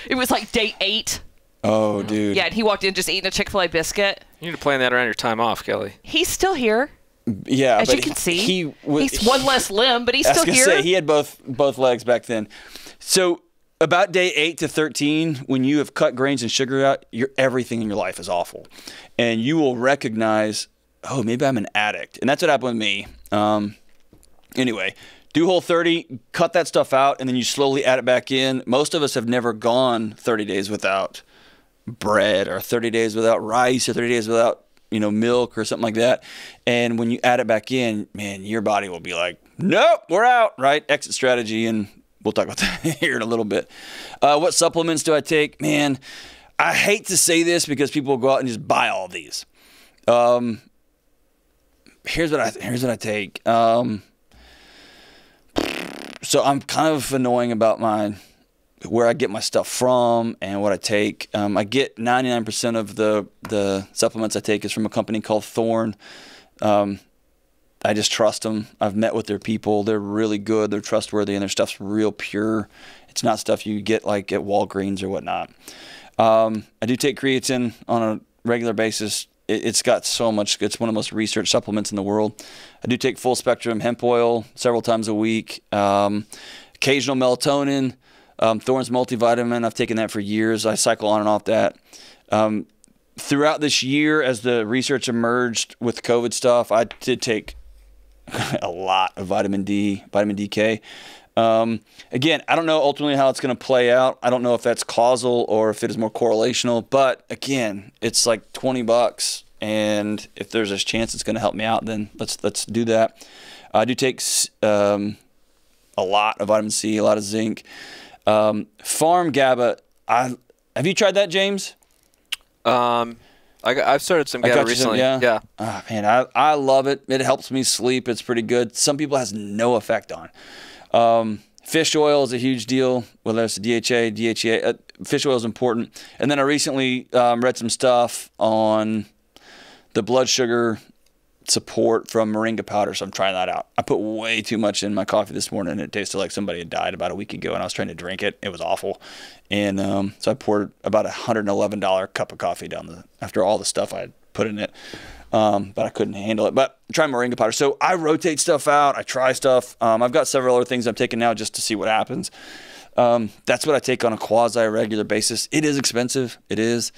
Speaker 3: it was like day 8.
Speaker 1: Oh, dude.
Speaker 3: Yeah, and he walked in just eating a Chick-fil-A biscuit.
Speaker 2: You need to plan that around your time off, Kelly.
Speaker 3: He's still here.
Speaker 1: Yeah,
Speaker 3: As
Speaker 1: but
Speaker 3: you can see.
Speaker 1: he's
Speaker 3: one less limb, but he's still here.
Speaker 1: I was going to say, he had both legs back then. So about day 8 to 13, when you have cut grains and sugar out, everything in your life is awful. And you will recognize, oh, maybe I'm an addict. And that's what happened with me. Anyway, do Whole30, cut that stuff out, and then you slowly add it back in. Most of us have never gone 30 days without bread or 30 days without rice or 30 days without milk or something like that. And when you add it back in, man, your body will be like, nope, we're out, right? Exit strategy. And we'll talk about that here in a little bit. What supplements do I take? Man, I hate to say this because people will go out and just buy all these. Here's what I take. So I'm kind of annoying about where I get my stuff from and what I take. I get 99% of the supplements I take is from a company called Thorne. I just trust them. I've met with their people. They're really good. They're trustworthy, and their stuff's real pure It's not stuff you get like at Walgreens or whatnot. I do take creatine on a regular basis. It's got so much. It's one of the most researched supplements in the world. I do take full spectrum hemp oil several times a week. Occasional melatonin, Thorne's multivitamin. I've taken that for years. I cycle on and off that. Throughout this year, as the research emerged with COVID stuff, I did take a lot of vitamin D, vitamin DK. Again, I don't know ultimately how it's going to play out. I don't know if that's causal or if it is more correlational, but again, it's like $20, and if there's a chance it's going to help me out, then let's do that. I do take a lot of vitamin C, a lot of zinc. Farm GABA. Have you tried that, James?
Speaker 2: I've started some GABA recently. Yeah.
Speaker 1: Oh, man, I love it. It helps me sleep. It's pretty good. Some people it has no effect on. Fish oil is a huge deal, whether it's DHA, DHEA. Fish oil is important. And then I recently read some stuff on the blood sugar support from moringa powder, so I'm trying that out. I put way too much in my coffee this morning, and it tasted like somebody had died about a week ago, and I was trying to drink it. It was awful. And so I poured about $111 cup of coffee down after all the stuff I had put in it. But I couldn't handle it. But try moringa powder. So I rotate stuff out. I try stuff. I've got several other things I'm taking now just to see what happens. That's what I take on a quasi-regular basis. It is expensive. It is.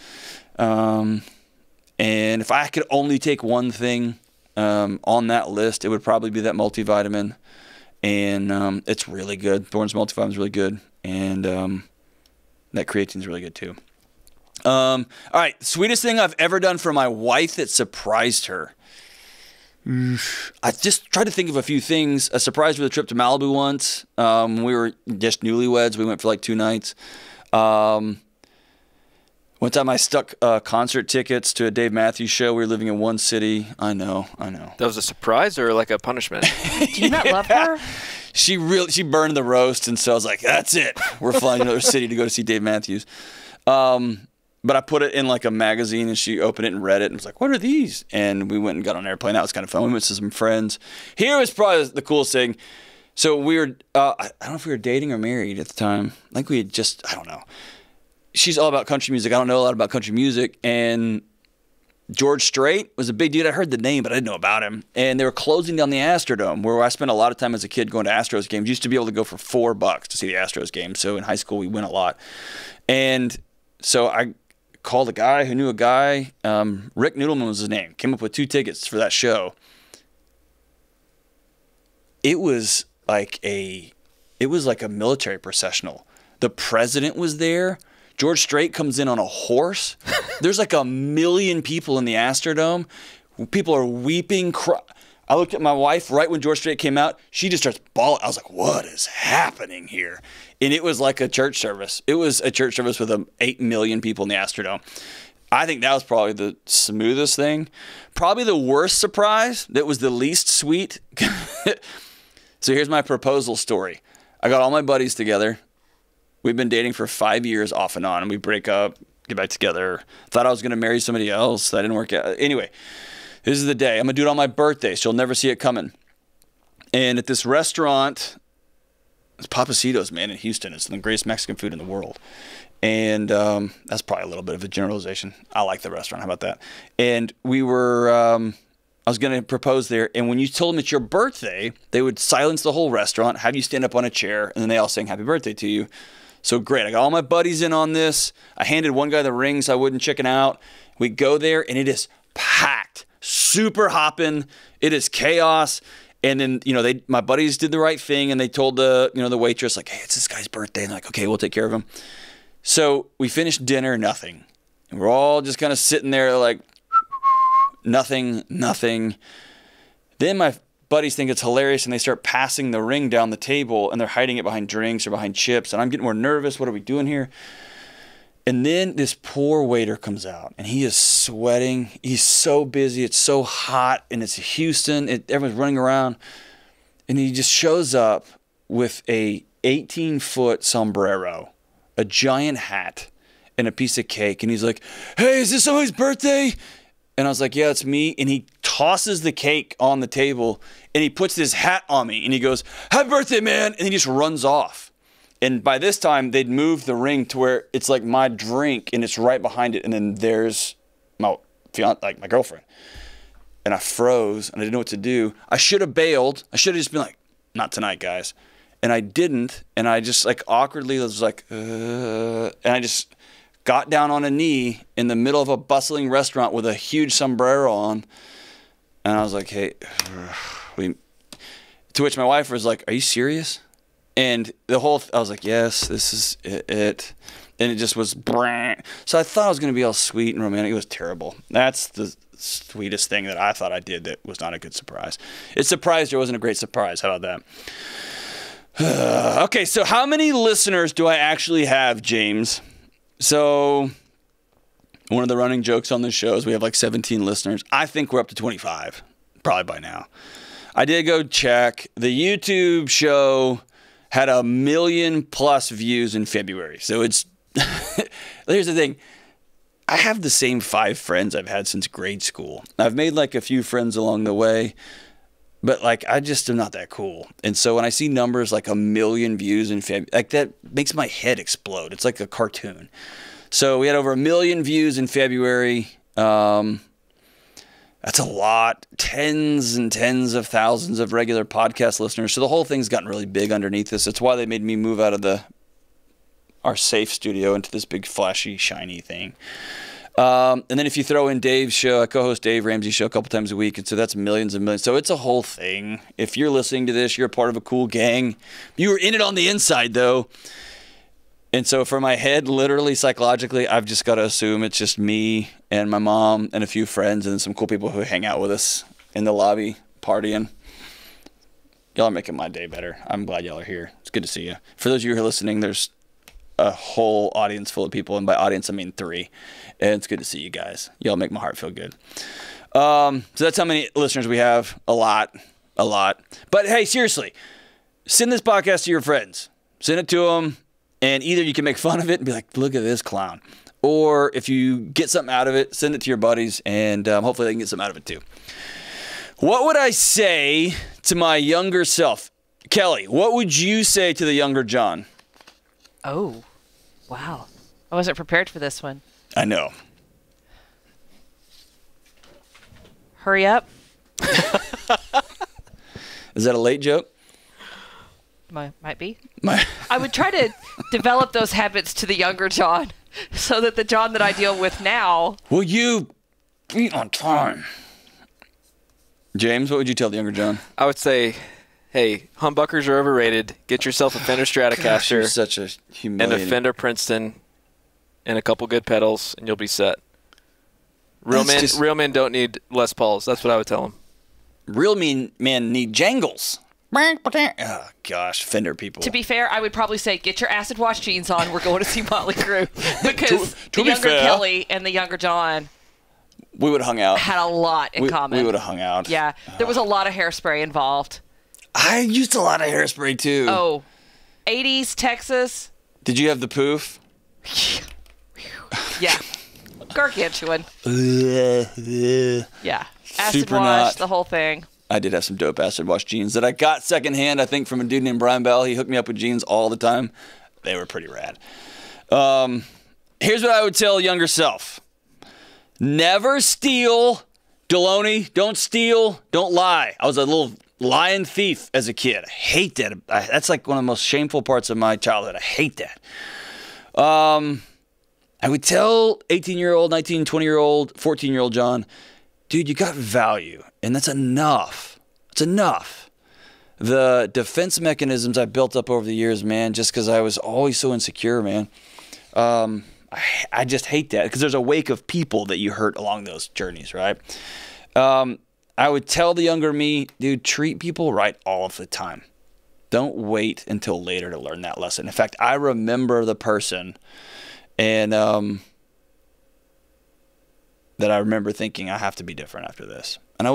Speaker 1: And if I could only take one thing on that list, it would probably be that multivitamin. And it's really good. Thorne's multivitamin is really good. And that creatine is really good too. All right, sweetest thing I've ever done for my wife that surprised her. I just tried to think of a few things. I surprised her with a trip to Malibu once. We were just newlyweds. We went for like 2 nights. One time I stuck concert tickets to a Dave Matthews show. We were living in one city. I know.
Speaker 2: That was a surprise or like a punishment?
Speaker 3: Do you not love her?
Speaker 1: She burned the roast, and so I was like, that's it. We're flying to another city to go to see Dave Matthews. But I put it in like a magazine, and she opened it and read it and was like, what are these? And we went and got on an airplane. That was kind of fun. We went to some friends. Here was probably the coolest thing. So we were, I don't know if we were dating or married at the time. I think we had just, I don't know. She's all about country music. I don't know a lot about country music. And George Strait was a big dude. I heard the name, but I didn't know about him. And they were closing down the Astrodome, where I spent a lot of time as a kid going to Astros games. Used to be able to go for $4 to see the Astros game. So in high school, we went a lot. And so I called a guy who knew a guy. Rick Noodleman was his name. Came up with 2 tickets for that show. It was like a military processional. The president was there. George Strait comes in on a horse. There's like 1 million people in the Astrodome. People are weeping. I looked at my wife right when George Strait came out. She just starts bawling. I was like, what is happening here? And it was like a church service. It was a church service with 8 million people in the Astrodome. I think that was probably the smoothest thing. Probably the worst surprise that was the least sweet. So here's my proposal story. I got all my buddies together. We've been dating for 5 years off and on, and we break up, get back together. Thought I was going to marry somebody else. That didn't work out. Anyway, this is the day. I'm going to do it on my birthday. She'll never see it coming. And at this restaurant, it's Papacitos, man, in Houston. It's the greatest Mexican food in the world. And that's probably a little bit of a generalization. I like the restaurant. How about that? And we were, I was going to propose there. And when you told them it's your birthday, they would silence the whole restaurant, have you stand up on a chair, and then they all sang happy birthday to you. So great. I got all my buddies in on this. I handed one guy the ring so I wouldn't chicken out. We go there, and it is packed, super hopping. It is chaos. And then, my buddies did the right thing, and they told the waitress, like, hey, it's this guy's birthday. And they're like, okay, we'll take care of him. So we finished dinner, nothing. And we're all just kind of sitting there like, nothing. Then my buddies think it's hilarious, and they start passing the ring down the table, and they're hiding it behind drinks or behind chips. And I'm getting more nervous. What are we doing here? And then this poor waiter comes out, and he is sweating. He's so busy. It's so hot, and it's Houston. Everyone's running around. And he just shows up with a 18-foot sombrero, a giant hat, and a piece of cake. And he's like, hey, is this somebody's birthday? And I was like, yeah, it's me. And he tosses the cake on the table, and he puts his hat on me, and he goes, happy birthday, man. And he just runs off. And by this time, they'd moved the ring to where it's like my drink and it's right behind it. And then there's my my girlfriend. And I froze and I didn't know what to do. I should have bailed. I should have just been like, not tonight, guys. And I didn't. And I just like awkwardly was like, and I just got down on a knee in the middle of a bustling restaurant with a huge sombrero on. And I was like, hey, to which my wife was like, are you serious? And I was like, yes, this is it. And it just was, so I thought I was going to be all sweet and romantic. It was terrible. That's the sweetest thing that I thought I did that was not a good surprise. It surprised her. It wasn't a great surprise. How about that? Okay, so how many listeners do I actually have, James? So one of the running jokes on this show is we have like 17 listeners. I think we're up to 25, probably by now. I did go check. The YouTube show had 1 million plus views in February. So it's, here's the thing. I have the same 5 friends I've had since grade school. I've made like a few friends along the way, but like I just am not that cool. And so when I see numbers like 1 million views in February, like that makes my head explode. It's like a cartoon. So we had over 1 million views in February. That's a lot. Tens and tens of thousands of regular podcast listeners. So the whole thing's gotten really big underneath this. That's why they made me move out of our safe studio into this big flashy, shiny thing. And then if you throw in Dave's show, I co-host Dave Ramsey's show a couple times a week, and so that's millions and millions. So it's a whole thing. If you're listening to this, you're a part of a cool gang. You were in it on the inside, though. And so for my head, literally, psychologically, I've just got to assume it's just me and my mom and a few friends and some cool people who hang out with us in the lobby partying. Y'all are making my day better. I'm glad y'all are here. It's good to see you. For those of you who are listening, there's a whole audience full of people, and by audience I mean 3, and it's good to see you guys. Y'all make my heart feel good. So that's how many listeners we have. A lot. But hey, seriously, send this podcast to your friends. Send it to them, and either you can make fun of it and be like, look at this clown, or if you get something out of it, send it to your buddies, and hopefully they can get something out of it too. What would I say to my younger self? Kelly, what would you say to the younger John?
Speaker 3: Oh, wow. I wasn't prepared for this one.
Speaker 1: I know.
Speaker 3: Hurry up.
Speaker 1: Is that a late joke?
Speaker 3: Might be. I would try to develop those habits to the younger John so that the John that I deal with now...
Speaker 1: Will you be on time? James, what would you tell the younger John?
Speaker 2: I would say, hey, humbuckers are overrated. Get yourself a Fender Stratocaster.
Speaker 1: Gosh, you're such a humiliating...
Speaker 2: And a Fender Princeton and a couple good pedals, and you'll be set. Real men don't need Les Pauls. That's what I would tell them.
Speaker 1: Real men need jangles. Oh, gosh, Fender people.
Speaker 3: To be fair, I would probably say, get your acid wash jeans on. We're going to see Motley Crue. Because the younger Kelly and the younger John...
Speaker 1: We would have hung out.
Speaker 3: Had a lot in common.
Speaker 1: We would have hung out.
Speaker 3: Yeah. There was a lot of hairspray involved.
Speaker 1: I used a lot of hairspray, too.
Speaker 3: Oh. 80s, Texas.
Speaker 1: Did you have the poof?
Speaker 3: Yeah. Gargantuan. Yeah. Acid
Speaker 1: Super
Speaker 3: wash,
Speaker 1: not.
Speaker 3: the whole thing.
Speaker 1: I did have some dope acid wash jeans that I got secondhand, I think, from a dude named Brian Bell. He hooked me up with jeans all the time. They were pretty rad. Here's what I would tell younger self. Never steal. Delony, don't steal. Don't lie. I was a little lying thief as a kid. I hate that. That's like one of the most shameful parts of my childhood. I hate that. I would tell 18-year-old, 19, 20-year-old, 14-year-old John, dude, you got value, and that's enough. It's enough. The defense mechanisms I built up over the years, man, just because I was always so insecure, man. I just hate that because there's a wake of people that you hurt along those journeys, right? I would tell the younger me, dude, treat people right all of the time. Don't wait until later to learn that lesson. In fact, I remember the person and that I remember thinking I have to be different after this. And I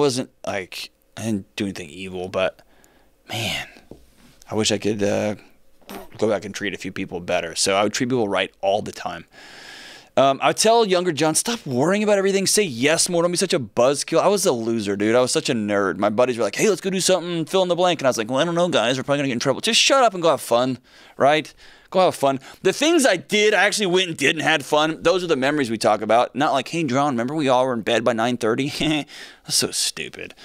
Speaker 1: didn't do anything evil, but man, I wish I could go back and treat a few people better. So I would treat people right all the time. I tell younger John, stop worrying about everything. Say yes more. Don't be such a buzzkill. I was a loser, dude. I was such a nerd. My buddies were like, hey, let's go do something, fill in the blank. And I was like, well, I don't know, guys. We're probably going to get in trouble. Just shut up and go have fun, right? Go have fun. The things I did, I actually went and did and had fun. Those are the memories we talk about. Not like, hey, John, remember we all were in bed by 9:30? That's so stupid.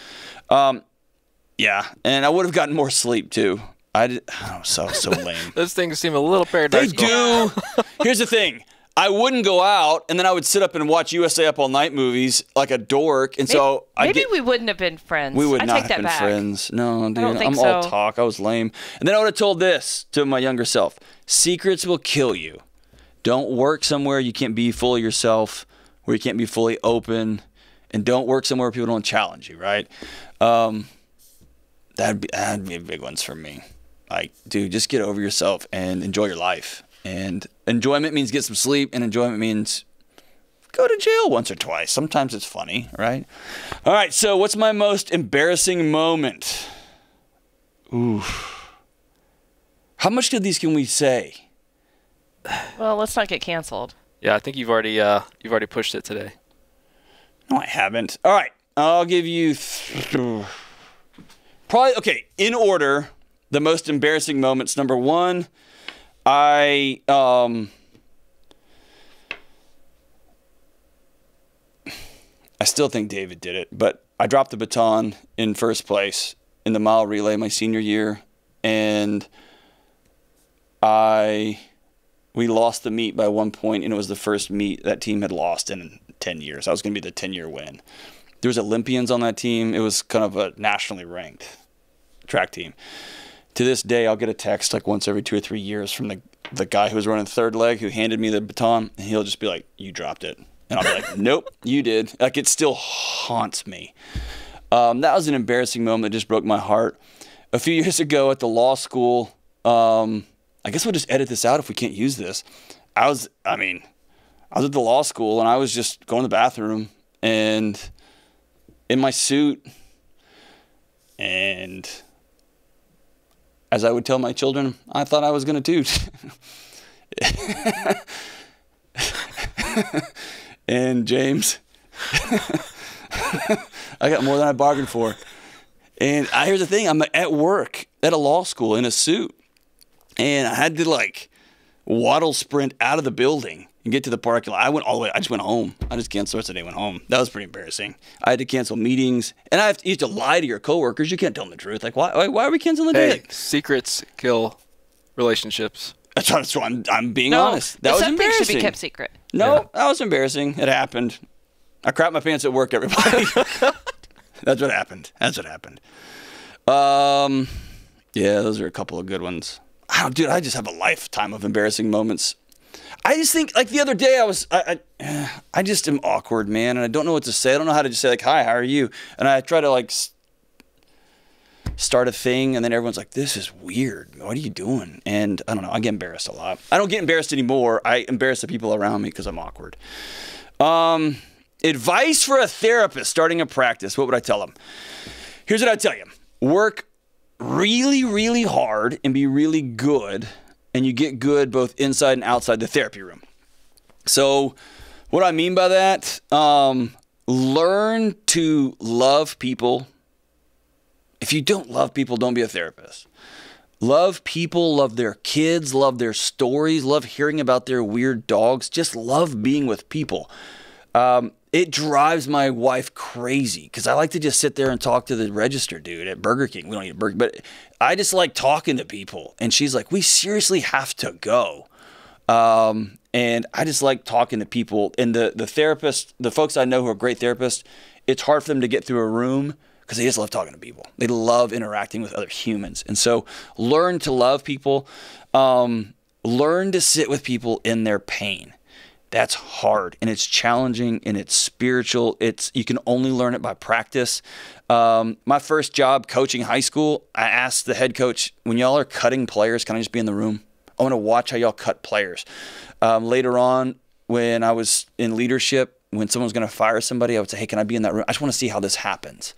Speaker 1: Yeah, and I would have gotten more sleep, too. So lame.
Speaker 2: Those things seem a little paradoxical.
Speaker 1: They do. Here's the thing. I wouldn't go out, and then I would sit up and watch USA Up All Night movies like a dork. And
Speaker 3: maybe we wouldn't have been friends.
Speaker 1: We would
Speaker 3: I
Speaker 1: not
Speaker 3: take
Speaker 1: have been
Speaker 3: back.
Speaker 1: friends. No, dude.
Speaker 3: I don't think
Speaker 1: I'm all
Speaker 3: so.
Speaker 1: talk. I was lame. And then I would have told this to my younger self. Secrets will kill you. Don't work somewhere you can't be fully yourself, where you can't be fully open. And don't work somewhere where people don't challenge you, right? That'd be big ones for me. Like, dude, just get over yourself and enjoy your life. And enjoyment means get some sleep, and enjoyment means go to jail once or twice. Sometimes it's funny, right? All right, so what's my most embarrassing moment? Ooh. How much of these can we say?
Speaker 3: Well, let's not get canceled.
Speaker 2: Yeah, I think you've already pushed it today.
Speaker 1: No, I haven't. All right, I'll give you probably, okay, in order, the most embarrassing moments. Number one, I still think David did it, but I dropped the baton in first place in the mile relay my senior year, and we lost the meet by 1 point, and it was the first meet that team had lost in 10 years. I was going to be the 10-year win. There was Olympians on that team. It was kind of a nationally ranked track team. To this day, I'll get a text like once every 2 or 3 years from the guy who was running third leg who handed me the baton, and he'll just be like, you dropped it. And I'll be like, nope, you did. Like, it still haunts me. That was an embarrassing moment that just broke my heart. A few years ago at the law school, I guess we'll just edit this out if we can't use this. I was at the law school, and I was just going to the bathroom and in my suit, and as I would tell my children, I thought I was going to toot. And James, I got more than I bargained for. And here's the thing, I'm at work at a law school in a suit, and I had to like waddle sprint out of the building and get to the parking lot. I went all the way. I just went home. I just canceled the rest of the day and went home. That was pretty embarrassing. I had to cancel meetings, and you have to lie to your coworkers. You can't tell them the truth. Like, why are we canceling the day?
Speaker 2: Secrets kill relationships.
Speaker 1: That's what I'm being honest. That was
Speaker 3: some things
Speaker 1: embarrassing.
Speaker 3: should be kept secret.
Speaker 1: No, that was embarrassing. It happened. I crapped my pants at work, everybody. That's what happened. Yeah, those are a couple of good ones. Dude, I just have a lifetime of embarrassing moments. I just think, like the other day, I just am awkward, man, and I don't know what to say. I don't know how to just say, like, hi, how are you? And I try to, like, start a thing, and then everyone's like, this is weird. What are you doing? And I don't know. I get embarrassed a lot. I don't get embarrassed anymore. I embarrass the people around me because I'm awkward. Advice for a therapist starting a practice. What would I tell them? Here's what I'd tell you. Work really, really hard and be really good, and you get good both inside and outside the therapy room. So what I mean by that, learn to love people. If you don't love people, don't be a therapist. Love people, love their kids, love their stories, love hearing about their weird dogs. Just love being with people. It drives my wife crazy because I like to just sit there and talk to the register dude at Burger King. We don't eat at Burger King, but I just like talking to people. And she's like, we seriously have to go. And I just like talking to people. And the therapists, the folks I know who are great therapists, it's hard for them to get through a room because they just love talking to people. They love interacting with other humans. And so learn to love people. Learn to sit with people in their pain. That's hard, and it's challenging, and it's spiritual. You can only learn it by practice. My first job coaching high school, I asked the head coach, when y'all are cutting players, can I just be in the room? I want to watch how y'all cut players. Later on, when I was in leadership, when someone's going to fire somebody, I would say, hey, can I be in that room? I just want to see how this happens.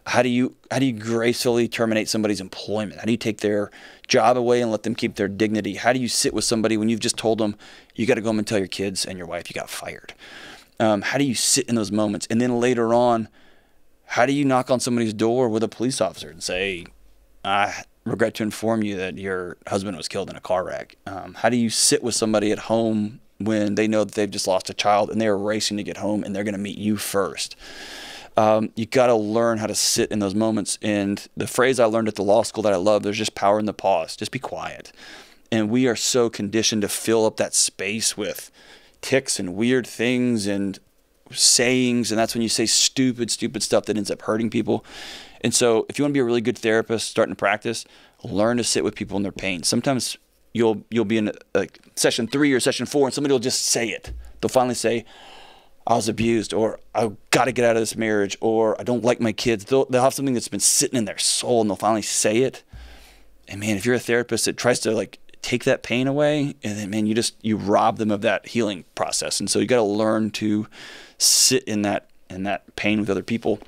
Speaker 1: How do you gracefully terminate somebody's employment? How do you take their job away and let them keep their dignity? How do you sit with somebody when you've just told them you got to go home and tell your kids and your wife you got fired? How do you sit in those moments? And then later on, how do you knock on somebody's door with a police officer and say, I regret to inform you that your husband was killed in a car wreck? How do you sit with somebody at home when they know that they've just lost a child and they're racing to get home and they're going to meet you first? You got to learn how to sit in those moments. And the phrase I learned at the law school that I love, there's just power in the pause. Just be quiet. And we are so conditioned to fill up that space with tics and weird things and sayings. And that's when you say stupid stuff that ends up hurting people. And so if you want to be a really good therapist starting to practice, learn to sit with people in their pain. Sometimes you'll be in like session 3 or session 4 and somebody will just say it. They'll finally say, I was abused, or I've got to get out of this marriage, or I don't like my kids. They'll have something that's been sitting in their soul, and they'll finally say it. And man, if you're a therapist that tries to like take that pain away, and then man, you rob them of that healing process. And so you got to learn to sit in that pain with other people.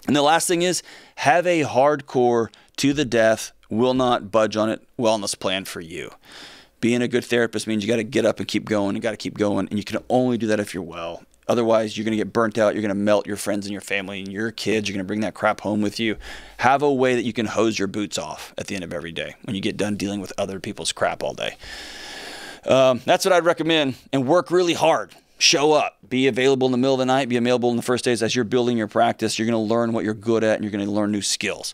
Speaker 1: And the last thing is have a hardcore to the death, will not budge on it wellness plan for you. Being a good therapist means you got to get up and keep going. You got to keep going, and you can only do that if you're well. Otherwise, you're going to get burnt out. You're going to melt your friends and your family and your kids. You're going to bring that crap home with you. Have a way that you can hose your boots off at the end of every day when you get done dealing with other people's crap all day. That's what I'd recommend. And work really hard. Show up. Be available in the middle of the night. Be available in the first days. As you're building your practice, you're going to learn what you're good at, and you're going to learn new skills.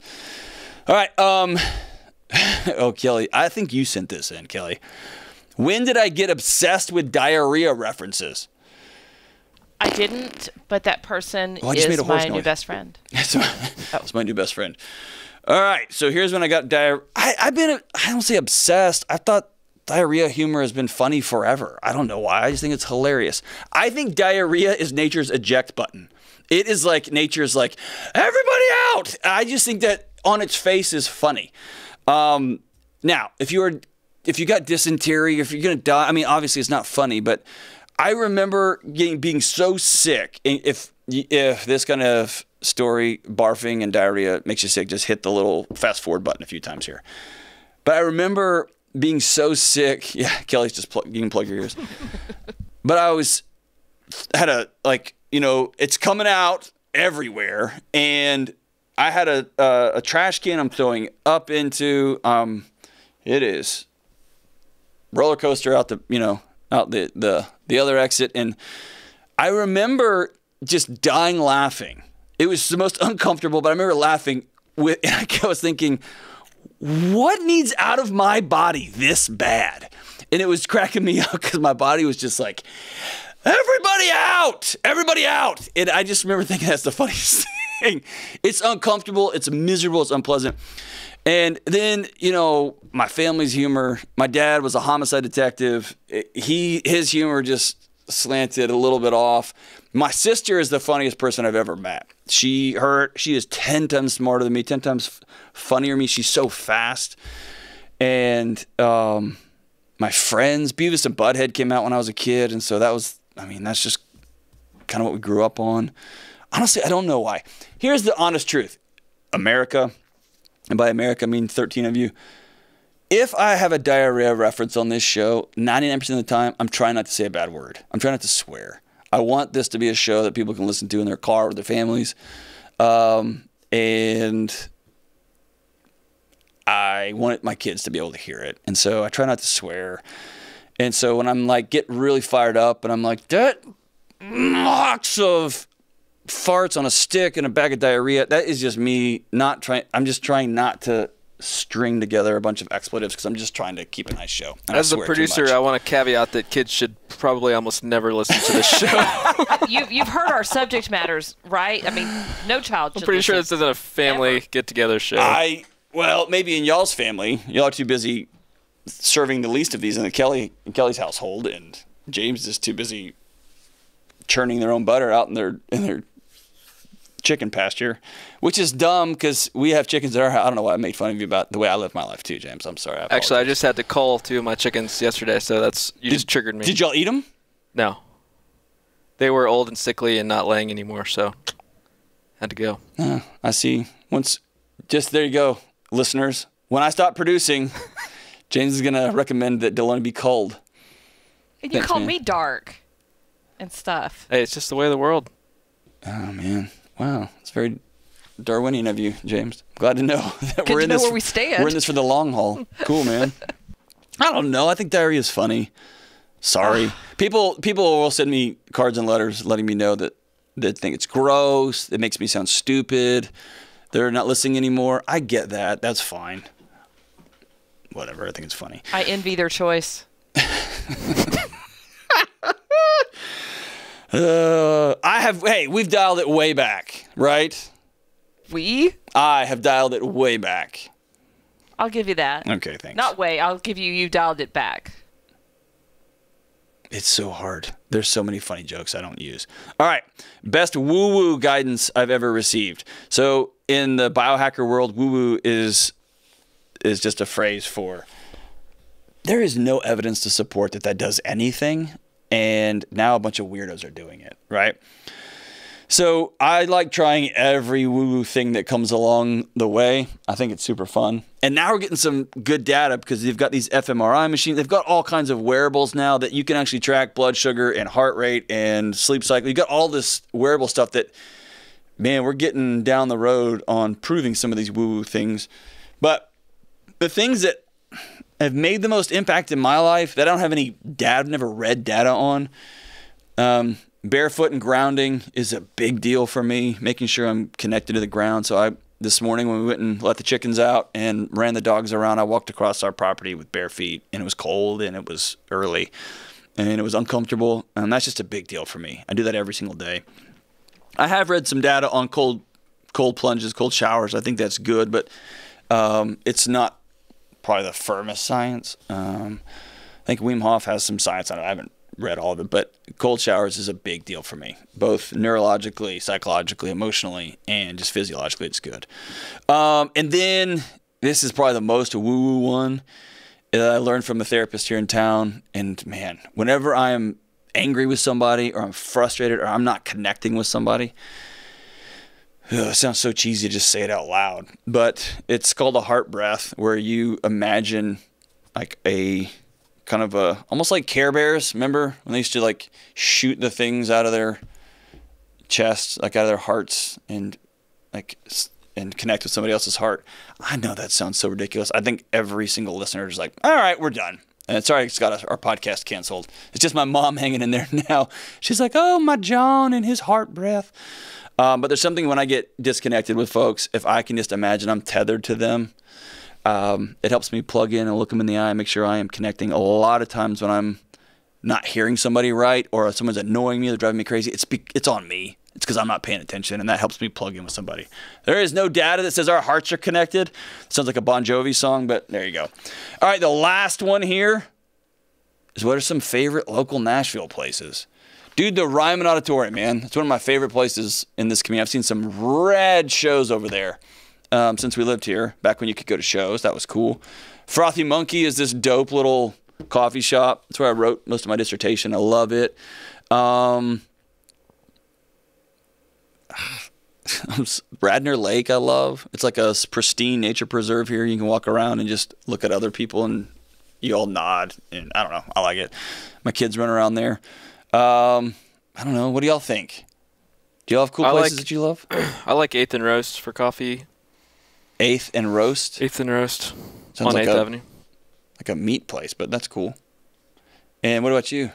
Speaker 1: All right. Oh, Kelly, I think you sent this in, Kelly. When did I get obsessed with diarrhea references?
Speaker 3: I didn't, but that person
Speaker 1: is
Speaker 3: my new best friend.
Speaker 1: That's my new best friend. All right, so here's when I got diarrhea. I don't say obsessed. I thought diarrhea humor has been funny forever. I don't know why. I just think it's hilarious. I think diarrhea is nature's eject button. It is like nature's like, everybody out. I just think that on its face is funny. Now, if you got dysentery, if you're going to die, I mean, obviously it's not funny, but I remember being so sick. If this kind of story, barfing and diarrhea makes you sick, just hit the little fast forward button a few times here. But I remember being so sick. Yeah, Kelly's just you can plug your ears. But I it's coming out everywhere. And I had a trash can I'm throwing up into, it is roller coaster out the other exit. And I remember just dying laughing. It was the most uncomfortable, but I remember laughing and I was thinking, what needs out of my body this bad? And it was cracking me up because my body was just like, everybody out, everybody out. And I just remember thinking that's the funniest thing. It's uncomfortable. It's miserable. It's unpleasant. And then, my family's humor, my dad was a homicide detective. His humor just slanted a little bit off. My sister is the funniest person I've ever met. She is 10 times smarter than me, 10 times funnier than me. She's so fast. And my friends, Beavis and Butthead came out when I was a kid. And so that's just kind of what we grew up on. Honestly, I don't know why. Here's the honest truth. America, and by America I mean 13 of you, if I have a diarrhea reference on this show, 99% of the time, I'm trying not to say a bad word. I'm trying not to swear. I want this to be a show that people can listen to in their car with their families. And I want my kids to be able to hear it. And so I try not to swear. And so when I'm like, get really fired up and I'm like, that box of farts on a stick and a bag of diarrhea, that is just me not trying. I'm just trying not to string together a bunch of expletives because I'm just trying to keep a nice show. And
Speaker 2: as a producer, I want to caveat that kids should probably almost never listen to this show.
Speaker 3: You've heard our subject matters, right? I mean, no child should
Speaker 2: I'm pretty sure
Speaker 3: listen
Speaker 2: this isn't a family get-together show.
Speaker 1: Well, maybe in y'all's family, y'all are too busy serving the least of these in Kelly's household, and James is too busy churning their own butter out in their chicken pasture, which is dumb because we have chickens at our house. I don't know why I made fun of you about the way I live my life too, James. I'm sorry.
Speaker 2: Actually, I just had to cull 2 of my chickens yesterday, so just triggered me.
Speaker 1: Did y'all eat them?
Speaker 2: No. they were old and sickly and not laying anymore, so had to go.
Speaker 1: I see. There you go, listeners. When I stop producing, James is going to recommend that Delony be culled.
Speaker 3: And you
Speaker 1: Thanks,
Speaker 3: called
Speaker 1: man.
Speaker 3: me dark and stuff.
Speaker 2: Hey, it's just the way of the world.
Speaker 1: Oh, man. Wow. It's very Darwinian of you, James. Glad to know that
Speaker 3: Good
Speaker 1: we're
Speaker 3: to
Speaker 1: in
Speaker 3: know
Speaker 1: this.
Speaker 3: where we stand.
Speaker 1: We're in this for the long haul. Cool, man. I don't know. I think diarrhea is funny. Sorry. People will send me cards and letters letting me know that they think it's gross. It makes me sound stupid. They're not listening anymore. I get that. That's fine. Whatever. I think it's funny.
Speaker 3: I envy their choice.
Speaker 1: We've dialed it way back, right? I have dialed it way back.
Speaker 3: I'll give you that.
Speaker 1: Okay, thanks.
Speaker 3: Not way. I'll give you dialed it back.
Speaker 1: It's so hard. There's so many funny jokes I don't use. All right. Best woo-woo guidance I've ever received. So in the biohacker world, woo-woo is just a phrase for there is no evidence to support that does anything, and now a bunch of weirdos are doing it, right? So I like trying every woo-woo thing that comes along the way. I think it's super fun. And now we're getting some good data because they've got these fMRI machines. They've got all kinds of wearables now that you can actually track blood sugar and heart rate and sleep cycle. You got all this wearable stuff that, man, we're getting down the road on proving some of these woo-woo things. But the things that have made the most impact in my life that I don't have any data, I've never read data on, barefoot and grounding is a big deal for me, making sure I'm connected to the ground. So this morning when we went and let the chickens out and ran the dogs around, I walked across our property with bare feet, and it was cold and it was early and it was uncomfortable. And that's just a big deal for me. I do that every single day. I have read some data on cold plunges, cold showers. I think that's good, but it's not probably the firmest science. I think Wim Hof has some science on it. I haven't read all of it, but cold showers is a big deal for me, both neurologically, psychologically, emotionally, and just physiologically. It's good. And then this is probably the most woo-woo one that I learned from a therapist here in town. And man, whenever I am angry with somebody or I'm frustrated or I'm not connecting with somebody, it sounds so cheesy to just say it out loud, but it's called a heart breath, where you imagine like a kind of almost like Care Bears. Remember when they used to like shoot the things out of their chests, like out of their hearts, and connect with somebody else's heart? I know that sounds so ridiculous. I think every single listener is like, all right, we're done. And sorry, it's got our podcast canceled. It's just my mom hanging in there now. She's like, oh, my John and his heart breath. But there's something when I get disconnected with folks, if I can just imagine I'm tethered to them, it helps me plug in and look them in the eye and make sure I am connecting. A lot of times when I'm not hearing somebody right, or someone's annoying me, they're driving me crazy, it's on me. It's because I'm not paying attention, and that helps me plug in with somebody. There is no data that says our hearts are connected. Sounds like a Bon Jovi song, but there you go. All right, the last one here is, what are some favorite local Nashville places? Dude, the Ryman Auditorium, man. It's one of my favorite places in this community. I've seen some rad shows over there since we lived here, back when you could go to shows. That was cool. Frothy Monkey is this dope little coffee shop. That's where I wrote most of my dissertation. I love it. Radnor Lake I love. It's like a pristine nature preserve here. You can walk around and just look at other people and you all nod. And I don't know. I like it. My kids run around there. I don't know. What do y'all think? Do y'all have cool places that you love?
Speaker 2: I like 8th and Roast for coffee.
Speaker 1: 8th and Roast?
Speaker 2: 8th and Roast
Speaker 1: Sounds
Speaker 2: on
Speaker 1: like
Speaker 2: 8th Avenue.
Speaker 1: Like a meat place, but that's cool. And what about you?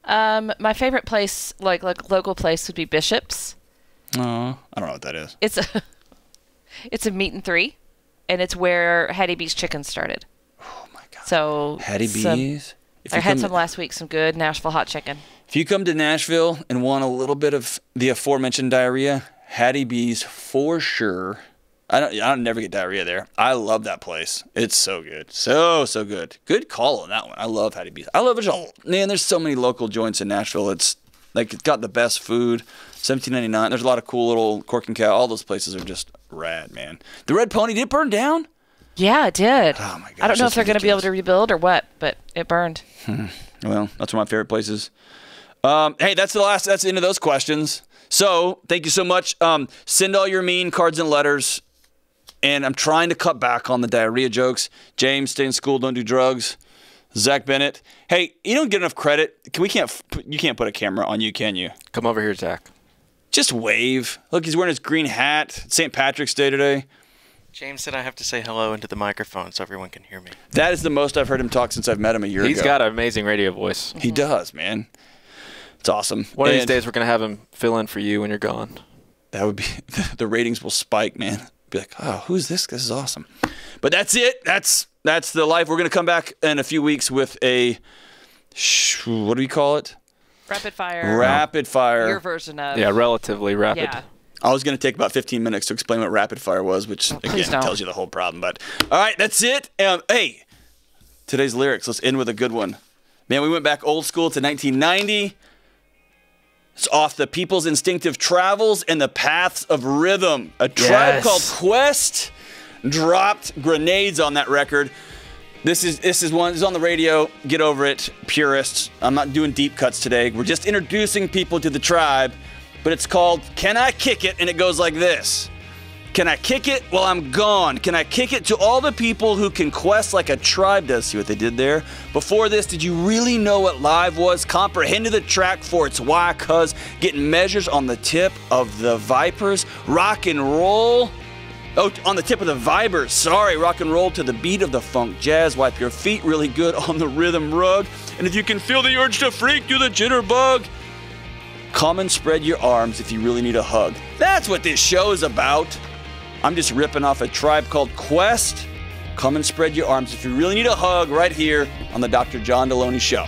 Speaker 3: My favorite place, like local place, would be Bishop's.
Speaker 1: Oh, I don't know what that is.
Speaker 3: It's a meat and three, and it's where Hattie B's Chicken started.
Speaker 1: Oh my God.
Speaker 3: So
Speaker 1: Hattie B's.
Speaker 3: I had some last week, some good Nashville hot chicken.
Speaker 1: If you come to Nashville and want a little bit of the aforementioned diarrhea, Hattie B's for sure. I don't never get diarrhea there. I love that place. It's so good. So good. Good call on that one. I love Hattie B's. I love it all. Man, there's so many local joints in Nashville. It's got the best food. $17.99. There's a lot of cool little Cork and Cow. All those places are just rad, man. The Red Pony, did it burn down?
Speaker 3: Yeah, it did.
Speaker 1: Oh my gosh.
Speaker 3: I don't know if they're going to be able to rebuild or what, but it burned.
Speaker 1: Well, that's one of my favorite places. Hey, that's the end of those questions. So thank you so much. Send all your mean cards and letters. And I'm trying to cut back on the diarrhea jokes. James, stay in school, don't do drugs. Zach Bennett. Hey, you don't get enough credit. You can't put a camera on you, can you?
Speaker 2: Come over here, Zach.
Speaker 1: Just wave. Look, he's wearing his green hat. It's St. Patrick's Day today.
Speaker 4: James said I have to say hello into the microphone so everyone can hear me.
Speaker 1: That is the most I've heard him talk since I've met him a year ago.
Speaker 2: He's got an amazing radio voice.
Speaker 1: He does, man. It's awesome.
Speaker 2: One of these days, we're going to have him fill in for you when you're gone.
Speaker 1: That would be, the ratings will spike, man. Be like, oh, who's this? This is awesome. But that's it. That's the life. We're going to come back in a few weeks with a, what do we call it?
Speaker 3: Rapid fire.
Speaker 1: Rapid fire.
Speaker 3: Your version of.
Speaker 2: Yeah, relatively rapid.
Speaker 3: Yeah.
Speaker 1: I was going to take about 15 minutes to explain what rapid fire was, which, again, tells you the whole problem. But, all right, that's it. Hey, today's lyrics. Let's end with a good one. Man, we went back old school to 1990. It's off the People's Instinctive Travels and the Paths of Rhythm. A tribe called Quest dropped grenades on that record. This is one. It's on the radio. Get over it, purists. I'm not doing deep cuts today. We're just introducing people to the tribe. But it's called Can I Kick It? And it goes like this. Can I kick it? Well, I'm gone. Can I kick it to all the people who can quest like a tribe does? See what they did there? Before this, did you really know what live was? Comprehended the track for its why, cuz getting measures on the tip of the vipers. Rock and roll. Oh, on the tip of the vibers. Sorry, rock and roll to the beat of the funk jazz. Wipe your feet really good on the rhythm rug. And if you can feel the urge to freak, do the jitterbug. Come and spread your arms if you really need a hug. That's what this show is about. I'm just ripping off a tribe called Quest. Come and spread your arms if you really need a hug right here on the Dr. John Delony Show.